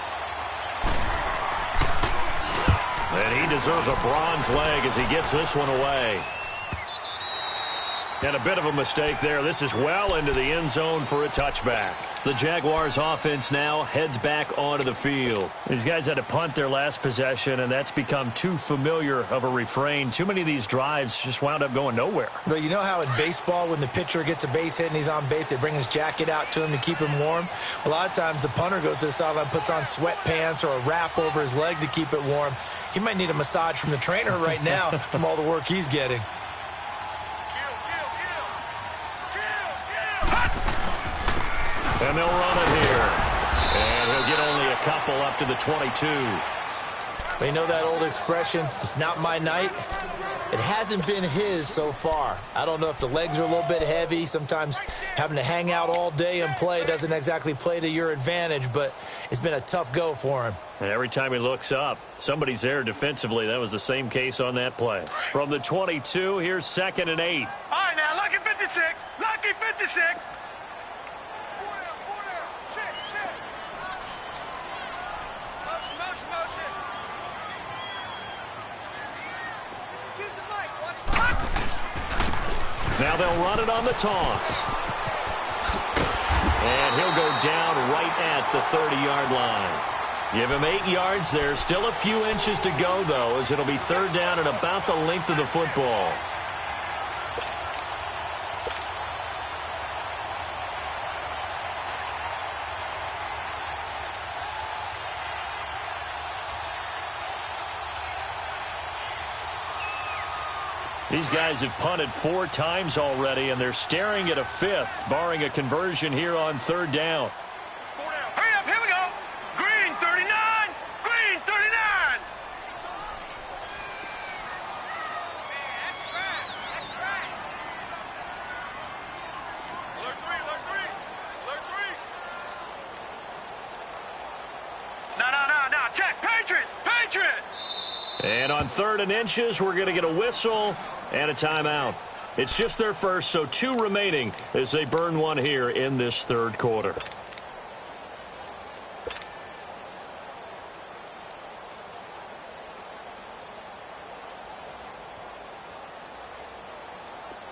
And he deserves a bronze leg as he gets this one away. And a bit of a mistake there. This is well into the end zone for a touchback. The Jaguars offense now heads back onto the field. These guys had to punt their last possession, and that's become too familiar of a refrain. Too many of these drives just wound up going nowhere. But you know how in baseball, when the pitcher gets a base hit and he's on base, they bring his jacket out to him to keep him warm? A lot of times the punter goes to the sideline, puts on sweatpants or a wrap over his leg to keep it warm. He might need a massage from the trainer right now from all the work he's getting. And they'll run it here. And he'll get only a couple up to the 22. But you know that old expression, it's not my night? It hasn't been his so far. I don't know if the legs are a little bit heavy. Sometimes having to hang out all day and play doesn't exactly play to your advantage, but it's been a tough go for him. And every time he looks up, somebody's there defensively. That was the same case on that play. From the 22, here's 2nd and 8. All right, now, lucky 56. Lucky 56. Now they'll run it on the toss. And he'll go down right at the 30-yard line. Give him 8 yards there. Still a few inches to go, though, as it'll be 3rd down and about the length of the football. These guys have punted 4 times already, and they're staring at a 5th, barring a conversion here on 3rd down. Hurry up, here we go. Green 39, green 39. That's track. Alert 3, alert 3, alert 3. No, check, Patriot, Patriot. And on 3rd and inches, we're going to get a whistle and a timeout. It's just their first, so 2 remaining as they burn one here in this 3rd quarter.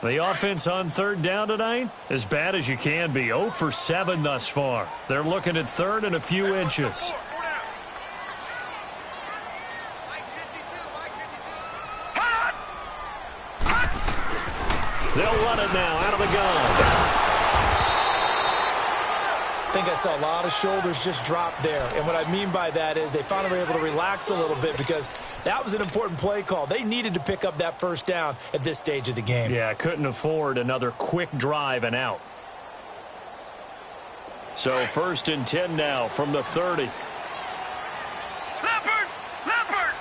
The offense on 3rd down tonight, as bad as you can be. 0 for 7 thus far. They're looking at 3rd and a few inches. They'll run it now out of the gun. I think I saw a lot of shoulders just drop there. And what I mean by that is they finally were able to relax a little bit because that was an important play call. They needed to pick up that 1st down at this stage of the game. Yeah, couldn't afford another quick drive and out. So 1st and 10 now from the 30. Leopard, Leopard.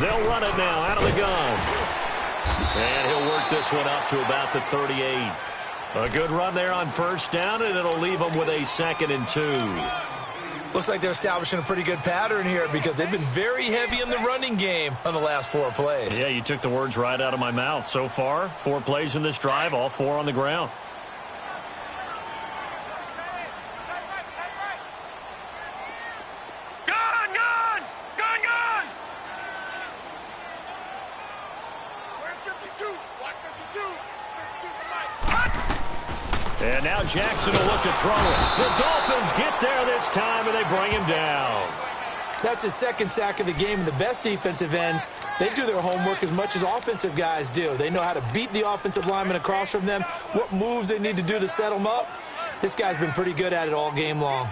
They'll run it now out of the gun. And he'll work this one up to about the 38. A good run there on 1st down, and it'll leave them with a 2nd and 2. Looks like they're establishing a pretty good pattern here because they've been very heavy in the running game on the last 4 plays. Yeah, you took the words right out of my mouth. So far, 4 plays in this drive, all 4 on the ground. And now Jackson will look to throw it. The Dolphins get there this time, and they bring him down. That's his 2nd sack of the game, and the best defensive ends, they do their homework as much as offensive guys do. They know how to beat the offensive lineman across from them, what moves they need to do to set them up. This guy's been pretty good at it all game long.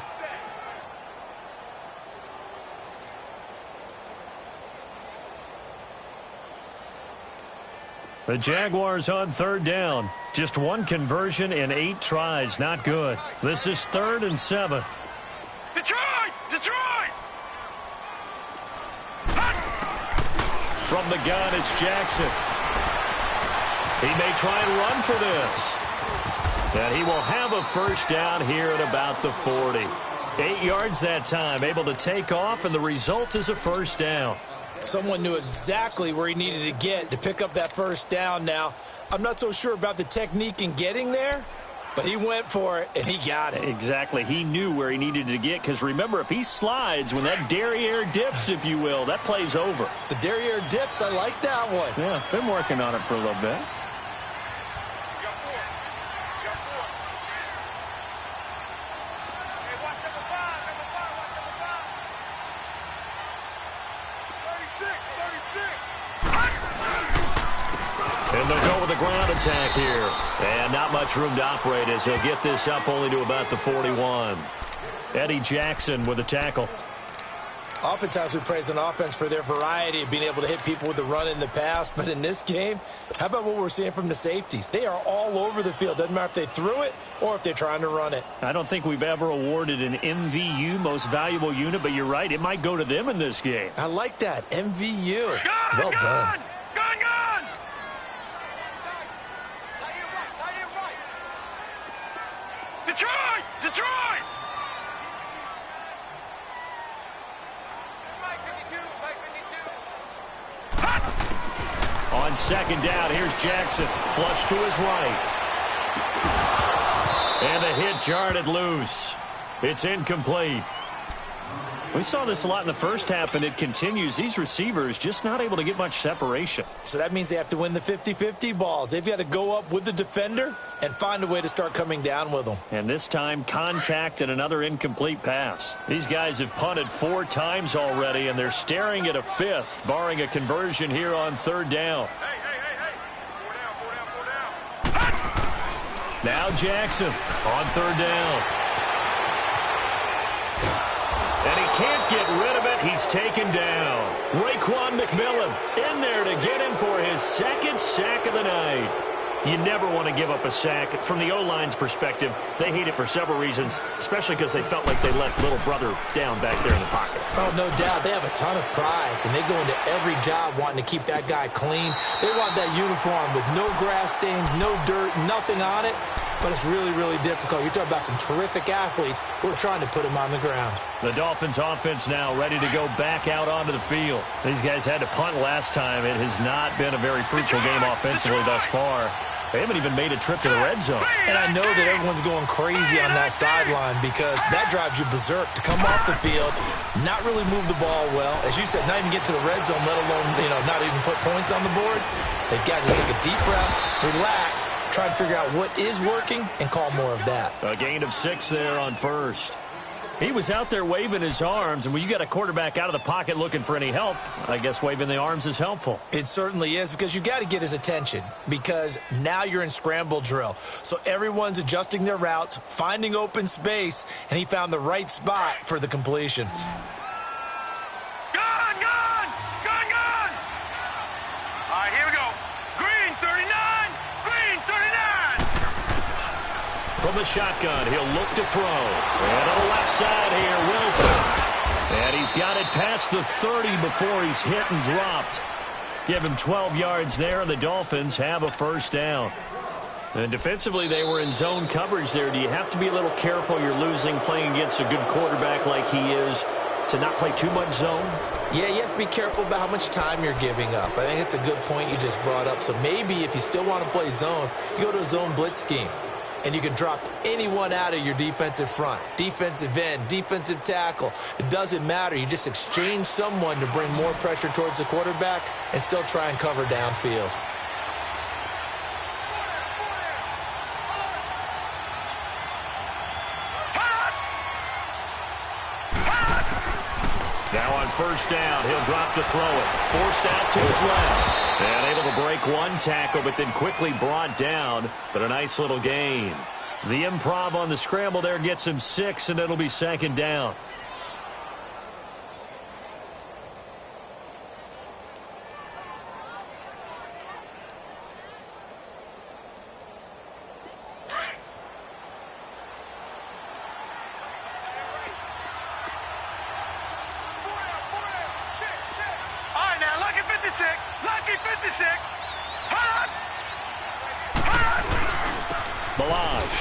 The Jaguars on 3rd down. Just 1 conversion in 8 tries. Not good. This is 3rd and 7. Detroit! Detroit! From the gun, it's Jackson. He may try and run for this. And he will have a 1st down here at about the 40. 8 yards that time, able to take off, and the result is a 1st down. Someone knew exactly where he needed to get to pick up that 1st down now. I'm not so sure about the technique in getting there, but he went for it, and he got it. Exactly. He knew where he needed to get, because remember, if he slides, when that derriere dips, if you will, that play's over. The derriere dips, I like that one. Yeah, been working on it for a little bit. And they'll go with the ground attack here. And not much room to operate as he'll get this up only to about the 41. Eddie Jackson with a tackle. Oftentimes we praise an offense for their variety of being able to hit people with the run in the pass. But in this game, how about what we're seeing from the safeties? They are all over the field. Doesn't matter if they threw it or if they're trying to run it. I don't think we've ever awarded an MVU, most valuable unit, but you're right. It might go to them in this game. I like that. MVU. Gun, well done. Gun, gun. Detroit! Detroit! On 2nd down, here's Jackson. Flush to his right. And the hit jarred it loose. It's incomplete. We saw this a lot in the first half, and it continues. These receivers just not able to get much separation. So that means they have to win the 50-50 balls. They've got to go up with the defender and find a way to start coming down with them. And this time, contact and another incomplete pass. These guys have punted 4 times already, and they're staring at a 5th, barring a conversion here on 3rd down. Hey. 4 down. Now Jackson on 3rd down. is taken down. Raekwon McMillan in there to get him for his second sack of the night. You never want to give up a sack. From the O-line's perspective, they hate it for several reasons, especially because they felt like they let little brother down back there in the pocket. Oh, no doubt. They have a ton of pride, and they go into every job wanting to keep that guy clean. They want that uniform with no grass stains, no dirt, nothing on it. But it's really, really difficult. You're talking about some terrific athletes who are trying to put him on the ground. The Dolphins offense now ready to go back out onto the field. These guys had to punt last time. It has not been a very fruitful game offensively thus far. They haven't even made a trip to the red zone. And I know that everyone's going crazy on that sideline because that drives you berserk to come off the field, not really move the ball well. As you said, not even get to the red zone, let alone, not even put points on the board. They've got to just take a deep breath, relax, try and figure out what is working and call more of that. A gain of 6 there on first. He was out there waving his arms, and when you got a quarterback out of the pocket looking for any help, I guess waving the arms is helpful. It certainly is, because you got to get his attention, because now you're in scramble drill. So everyone's adjusting their routes, finding open space, and he found the right spot for the completion. Gone, gone, gone, gone. All right, here we go. Green 39, green 39. From the shotgun, he'll look to throw. And on the left side here, Wilson. And he's got it past the 30 before he's hit and dropped. Give him 12 yards there, and the Dolphins have a first down. And defensively, they were in zone coverage there. Do you have to be a little careful? You're losing playing against a good quarterback like he is to not play too much zone? Yeah, you have to be careful about how much time you're giving up. I think it's a good point you just brought up. So maybe if you still want to play zone, you go to a zone blitz scheme. And you can drop anyone out of your defensive front, defensive end, defensive tackle. It doesn't matter. You just exchange someone to bring more pressure towards the quarterback and still try and cover downfield. Now on first down, he'll drop to throw it. Forced out to his left. And able to break one tackle, but then quickly brought down. But a nice little gain. The improv on the scramble there gets him 6, and it'll be second down. Lucky 56. Hot. Balaj.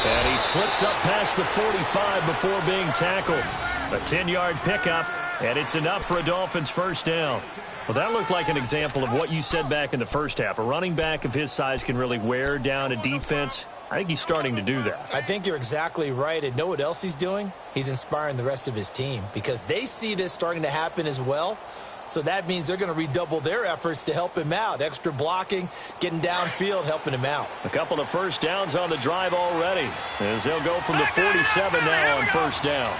And he slips up past the 45 before being tackled. A 10-yard pickup, and it's enough for a Dolphins first down. Well, that looked like an example of what you said back in the first half. A running back of his size can really wear down a defense. I think he's starting to do that. I think you're exactly right. And know what else he's doing? He's inspiring the rest of his team because they see this starting to happen as well. So that means they're going to redouble their efforts to help him out. Extra blocking, getting downfield, helping him out. A couple of first downs on the drive already as they'll go from the 47 now on first down.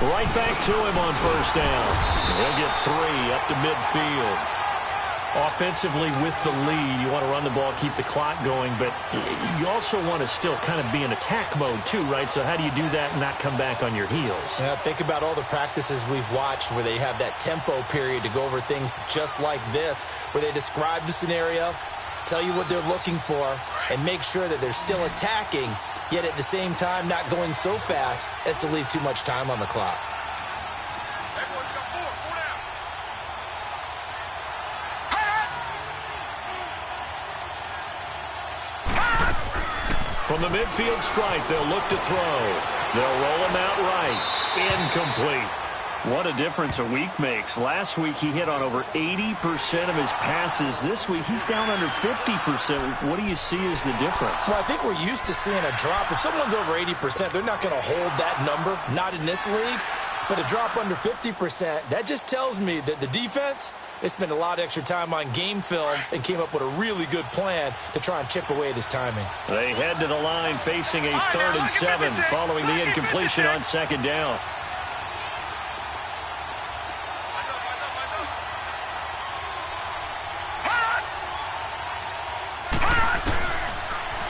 Right back to him on first down. He'll get 3 up to midfield. Offensively with the lead, you want to run the ball, keep the clock going, but you also want to still kind of be in attack mode too, right? So how do you do that and not come back on your heels? Yeah, think about all the practices we've watched where they have that tempo period to go over things just like this, where they describe the scenario, tell you what they're looking for, and make sure that they're still attacking, yet at the same time not going so fast as to leave too much time on the clock. From the midfield stripe, they'll look to throw. They'll roll him out right. Incomplete. What a difference a week makes. Last week, he hit on over 80% of his passes. This week, he's down under 50%. What do you see as the difference? Well, I think we're used to seeing a drop. If someone's over 80%, they're not going to hold that number, not in this league. But a drop under 50%, that just tells me that the defense, they spent a lot of extra time on game films and came up with a really good plan to try and chip away at his timing. They head to the line facing a 3rd and 7 following the incompletion on second down.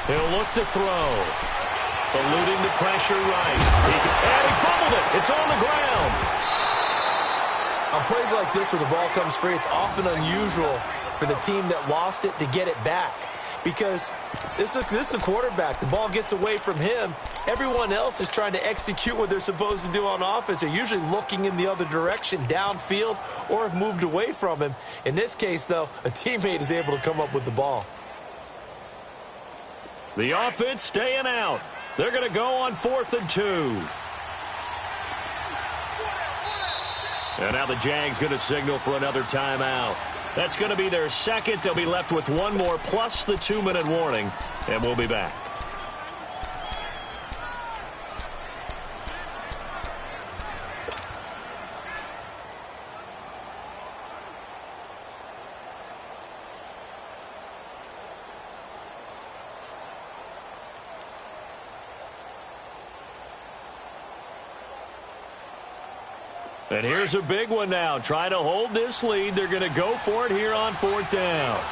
He'll look to throw. Eluding the pressure right. And he fumbled it. It's on the ground. On plays like this where the ball comes free, it's often unusual for the team that lost it to get it back. Because this is the quarterback. The ball gets away from him. Everyone else is trying to execute what they're supposed to do on offense. They're usually looking in the other direction, downfield, or have moved away from him. In this case, though, a teammate is able to come up with the ball. The offense staying out. They're going to go on 4th and 2. And now the Jags going to signal for another timeout. That's going to be their second. They'll be left with one more plus the 2-minute warning, and we'll be back. And here's a big one now. Trying to hold this lead. They're going to go for it here on 4th down.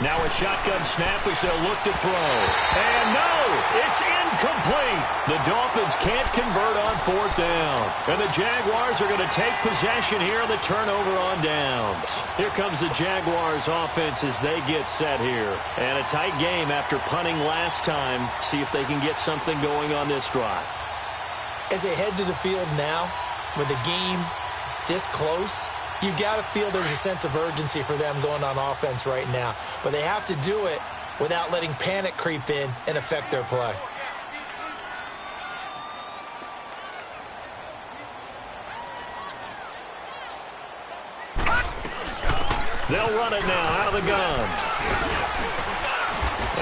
Now a shotgun snap as they'll look to throw. And no, it's incomplete. The Dolphins can't convert on 4th down. And the Jaguars are going to take possession here on the turnover on downs. Here comes the Jaguars offense as they get set here. And a tight game after punting last time. See if they can get something going on this drive. As they head to the field now, with the game this close, you've got to feel there's a sense of urgency for them going on offense right now. But they have to do it without letting panic creep in and affect their play. They'll run it now out of the gun.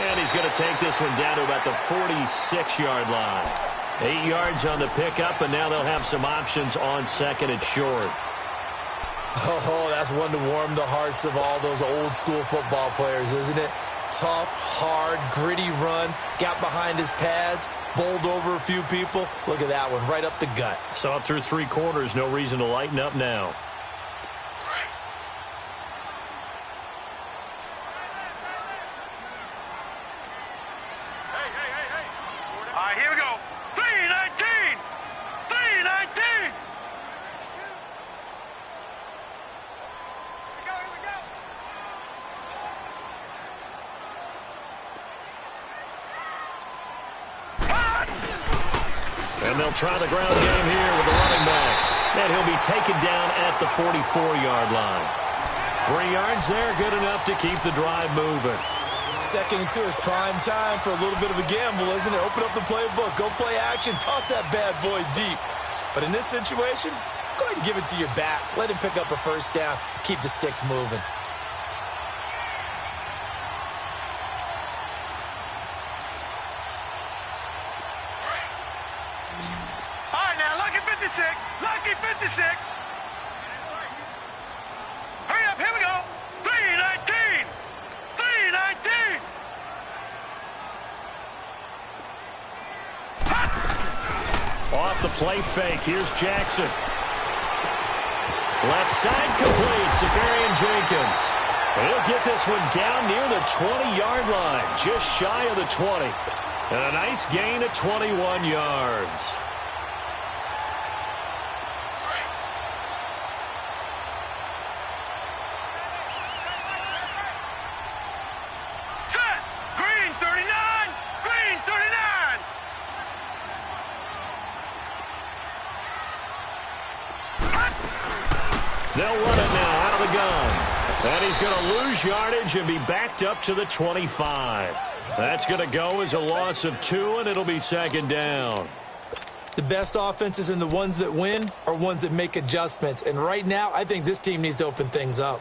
And he's going to take this one down to about the 46-yard line. 8 yards on the pickup, and now they'll have some options on 2nd and short. Oh, that's one to warm the hearts of all those old-school football players, isn't it? Tough, hard, gritty run, got behind his pads, bowled over a few people. Look at that one, right up the gut. Saw it through 3 quarters, no reason to lighten up now. All right, here we go. 3-19! 3-19! And they'll try the ground game here with the running back. And he'll be taken down at the 44-yard line. 3 yards there, good enough to keep the drive moving. 2nd and 2 is prime time for a little bit of a gamble, isn't it? Open up the playbook, go play action, toss that bad boy deep. But in this situation, go ahead and give it to your back. Let him pick up a 1st down, keep the sticks moving. All right, now, lucky 56. Lucky 56. Hurry up, here we go. 3-19. 3-19. Off the play fake, here's Jackson. Left side complete, Safarian Jenkins. He'll get this one down near the 20-yard line, just shy of the 20. And a nice gain of 21 yards. Set. Green 39. Green 39. They'll run it now out of the gun. And he's going to lose yardage and be backed up to the 25. That's going to go as a loss of 2, and it'll be 2nd down. The best offenses and the ones that win are ones that make adjustments. And right now, I think this team needs to open things up.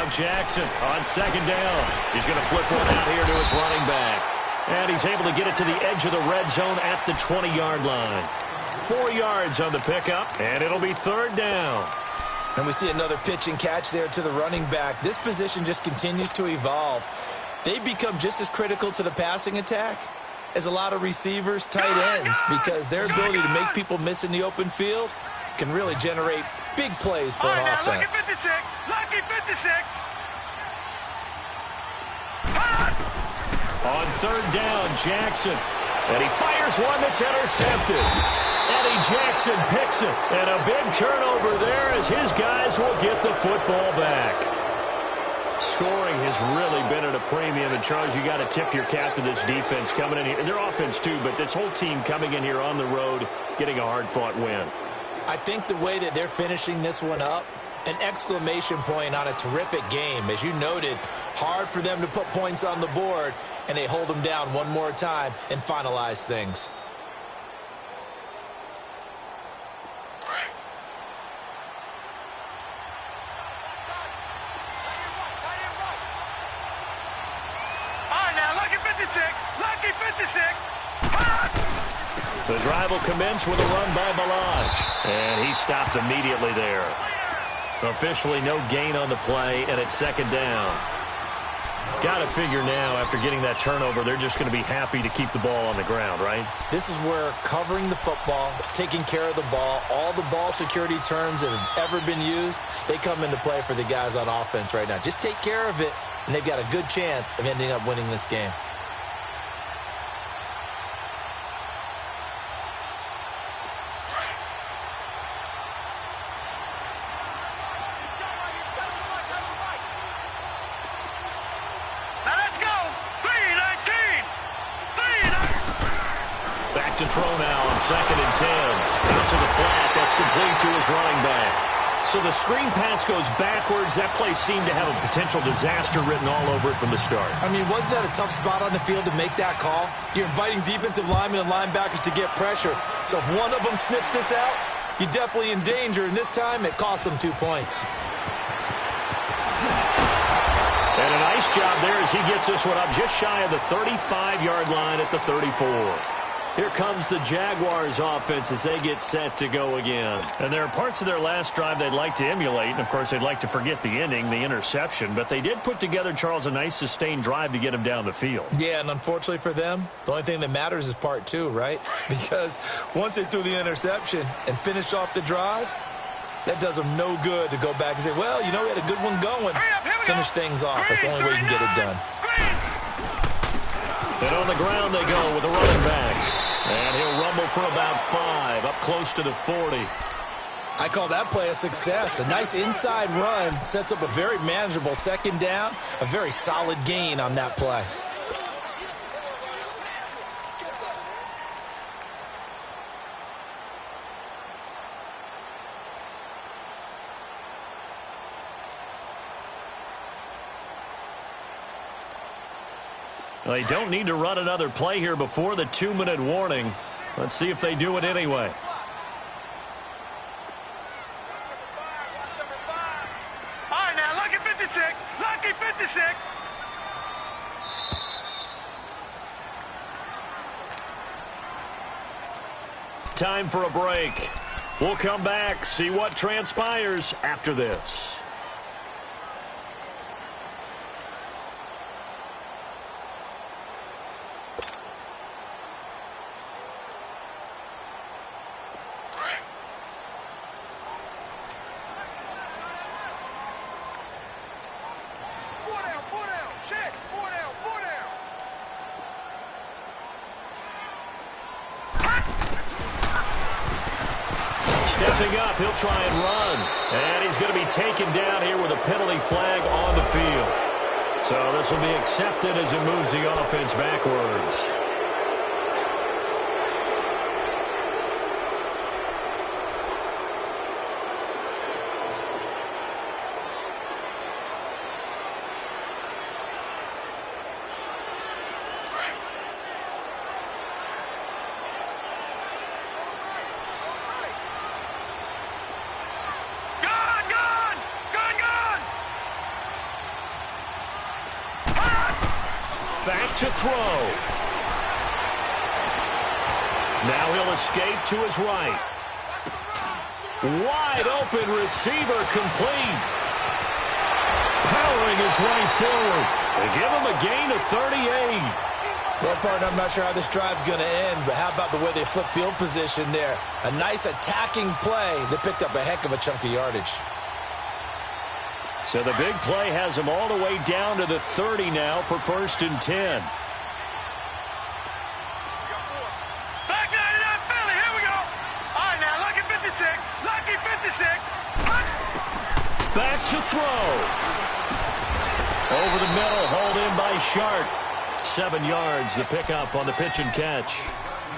Now Jackson on second down. He's going to flip one out here to his running back. And he's able to get it to the edge of the red zone at the 20-yard line. 4 yards on the pickup, and it'll be third down. And we see another pitch and catch there to the running back. This position just continues to evolve. They become just as critical to the passing attack as a lot of receivers, tight ends, because their ability to make people miss in the open field can really generate big plays for an offense. Lucky 56. Lucky 56. On third down, Jackson. And he fires one that's intercepted. Eddie Jackson picks it. And a big turnover there as his guys will get the football back. Scoring has really been at a premium. And, Charles, you got to tip your cap to this defense coming in here. Their offense, too, but this whole team coming in here on the road, getting a hard-fought win. I think the way that they're finishing this one up, an exclamation point on a terrific game. As you noted, hard for them to put points on the board, and they hold them down one more time and finalize things. All right, now, lucky 56. Lucky 56. The drive will commence with a run by Balaj. And he stopped immediately there. Officially no gain on the play, and it's second down. Got to figure now, after getting that turnover, they're just going to be happy to keep the ball on the ground, right? This is where covering the football, taking care of the ball, all the ball security terms that have ever been used, they come into play for the guys on offense right now. Just take care of it, and they've got a good chance of ending up winning this game. Second and 10. Out to the flat. That's complete to his running back. So the screen pass goes backwards. That play seemed to have a potential disaster written all over it from the start. I mean, wasn't that a tough spot on the field to make that call? You're inviting defensive linemen and linebackers to get pressure. So if one of them sniffs this out, you're definitely in danger. And this time, it cost them 2 points. And a nice job there as he gets this one up just shy of the 35-yard line at the 34. Here comes the Jaguars offense as they get set to go again. And there are parts of their last drive they'd like to emulate. And, of course, they'd like to forget the ending, the interception. But they did put together, Charles, a nice sustained drive to get him down the field. Yeah, and unfortunately for them, the only thing that matters is part two, right? Because once they threw the interception and finished off the drive, that does them no good to go back and say, well, you know, we had a good one going. Finish things off. That's the only way you can get it done. And on the ground they go with a running back. And he'll rumble for about 5, up close to the 40. I call that play a success. A nice inside run sets up a very manageable second down. A very solid gain on that play. They don't need to run another play here before the 2-minute warning. Let's see if they do it anyway. All right, now, lucky 56. Lucky 56. Time for a break. We'll come back, see what transpires after this. Stepping up, he'll try and run. And he's going to be taken down here with a penalty flag on the field. So this will be accepted as it moves the offense backwards. Back to throw. Now he'll escape to his right. Wide open receiver complete. Powering his way forward. They give him a gain of 38. Well, partner, I'm not sure how this drive's going to end, but how about the way they flip field position there? A nice attacking play that picked up a heck of a chunk of yardage. So the big play has him all the way down to the 30 now for 1st and 10. Lucky 56. Back to throw. Over the middle, hauled in by Sharp. 7 yards, the pickup on the pitch and catch.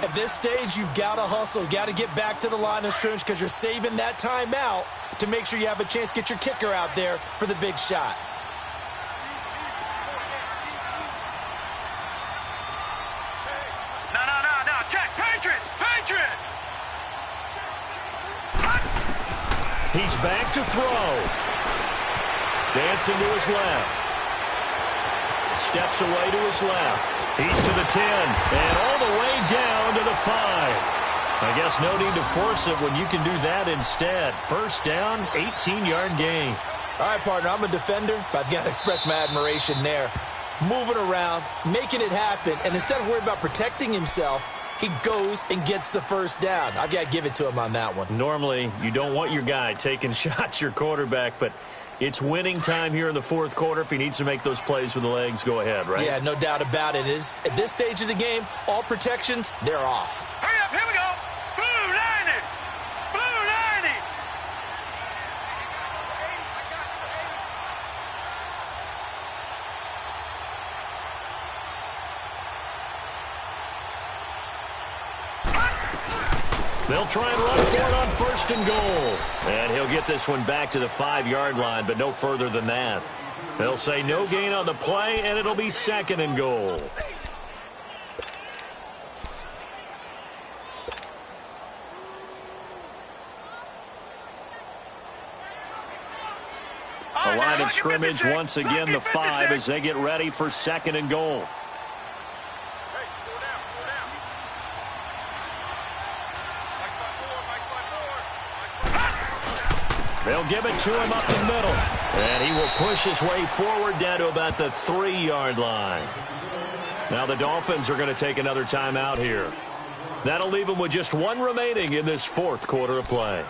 At this stage, you've got to hustle. Got to get back to the line of scrimmage because you're saving that timeout to make sure you have a chance to get your kicker out there for the big shot. No. Check. Patriot. He's back to throw. Dancing to his left. Steps away to his left. He's to the 10. And all the way down to the 5. I guess no need to force it when you can do that instead. 1st down, 18-yard gain. All right, partner, I'm a defender, but I've got to express my admiration there. Moving around, making it happen, and instead of worrying about protecting himself, he goes and gets the 1st down. I've got to give it to him on that one. Normally, you don't want your guy taking shots, your quarterback, but it's winning time here in the 4th quarter. If he needs to make those plays with the legs, go ahead, right? Yeah, no doubt about it. At this stage of the game, all protections, they're off. Hurry up, here we go. Blue 90. Blue 90. They'll try and run for it on 1st and goal. And he'll get this one back to the 5-yard line, but no further than that. They'll say no gain on the play, and it'll be 2nd and goal. The line of scrimmage once again the 5 as they get ready for 2nd and goal. They'll give it to him up the middle. And he will push his way forward down to about the 3-yard line. Now the Dolphins are going to take another timeout here. That'll leave them with just 1 remaining in this 4th quarter of play.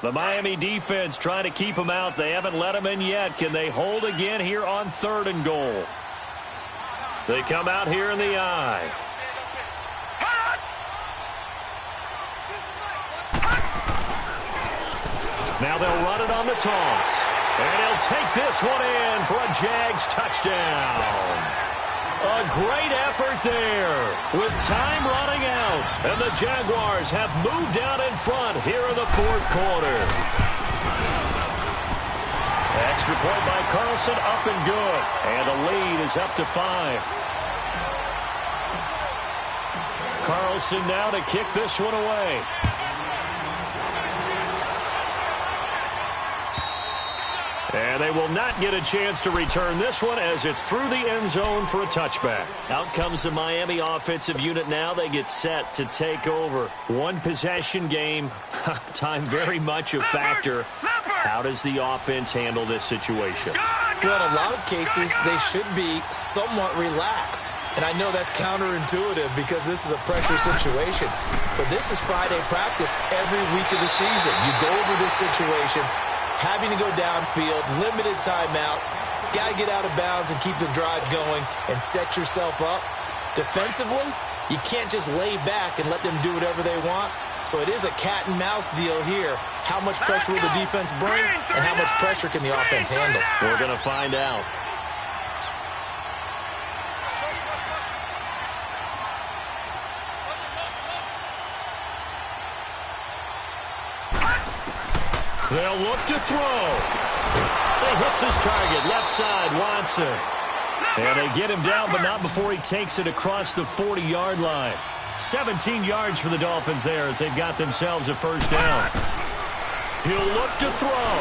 The Miami defense trying to keep him out. They haven't let him in yet. Can they hold again here on 3rd and goal? They come out here in the eye. Now they'll run it on the toss. And he'll take this one in for a Jags touchdown. A great effort there with time running out. And the Jaguars have moved out in front here in the 4th quarter. Extra point by Carlson, up and good. And the lead is up to 5. Carlson now to kick this one away. And they will not get a chance to return this one as it's through the end zone for a touchback. Out comes the Miami offensive unit now. They get set to take over. 1 possession game. Time very much a factor. How does the offense handle this situation? Well, in a lot of cases, they should be somewhat relaxed. And I know that's counterintuitive because this is a pressure situation. But this is Friday practice every week of the season. You go over this situation, having to go downfield, limited timeouts, got to get out of bounds and keep the drive going and set yourself up. Defensively, you can't just lay back and let them do whatever they want. So it is a cat and mouse deal here. How much pressure will the defense bring and how much pressure can the offense handle? We're going to find out. They'll look to throw. He hits his target, left side, Watson. And they get him down, but not before he takes it across the 40-yard line. 17 yards for the Dolphins there as they've got themselves a first down. He'll look to throw.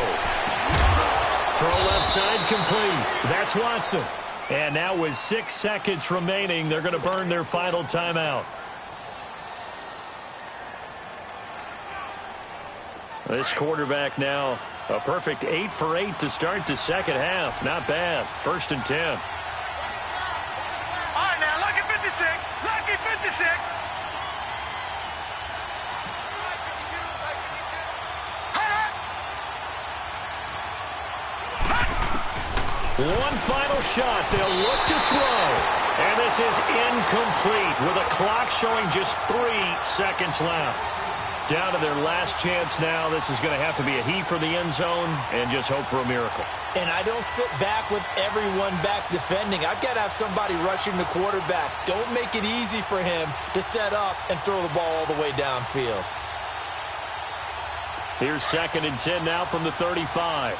Throw left side complete. That's Watson. And now with 6 seconds remaining, they're going to burn their final timeout. This quarterback now a perfect 8 for 8 to start the second half. Not bad. 1st and 10. All right, now, lucky 56. Lucky 56. One final shot. They'll look to throw. And this is incomplete with a clock showing just 3 seconds left. Down to their last chance now. This is going to have to be a heave for the end zone and just hope for a miracle. And I don't sit back with everyone back defending. I've got to have somebody rushing the quarterback. Don't make it easy for him to set up and throw the ball all the way downfield. Here's 2nd and 10 now from the 35.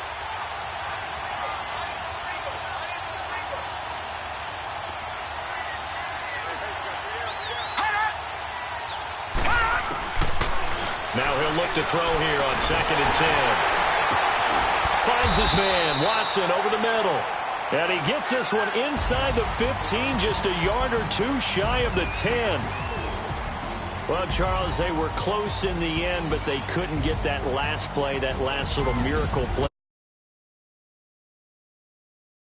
Now he'll look to throw here on 2nd and 10. Finds his man, Watson, over the middle. And he gets this one inside the 15, just a yard or 2 shy of the 10. Well, Charles, they were close in the end, but they couldn't get that last play, that last little miracle play.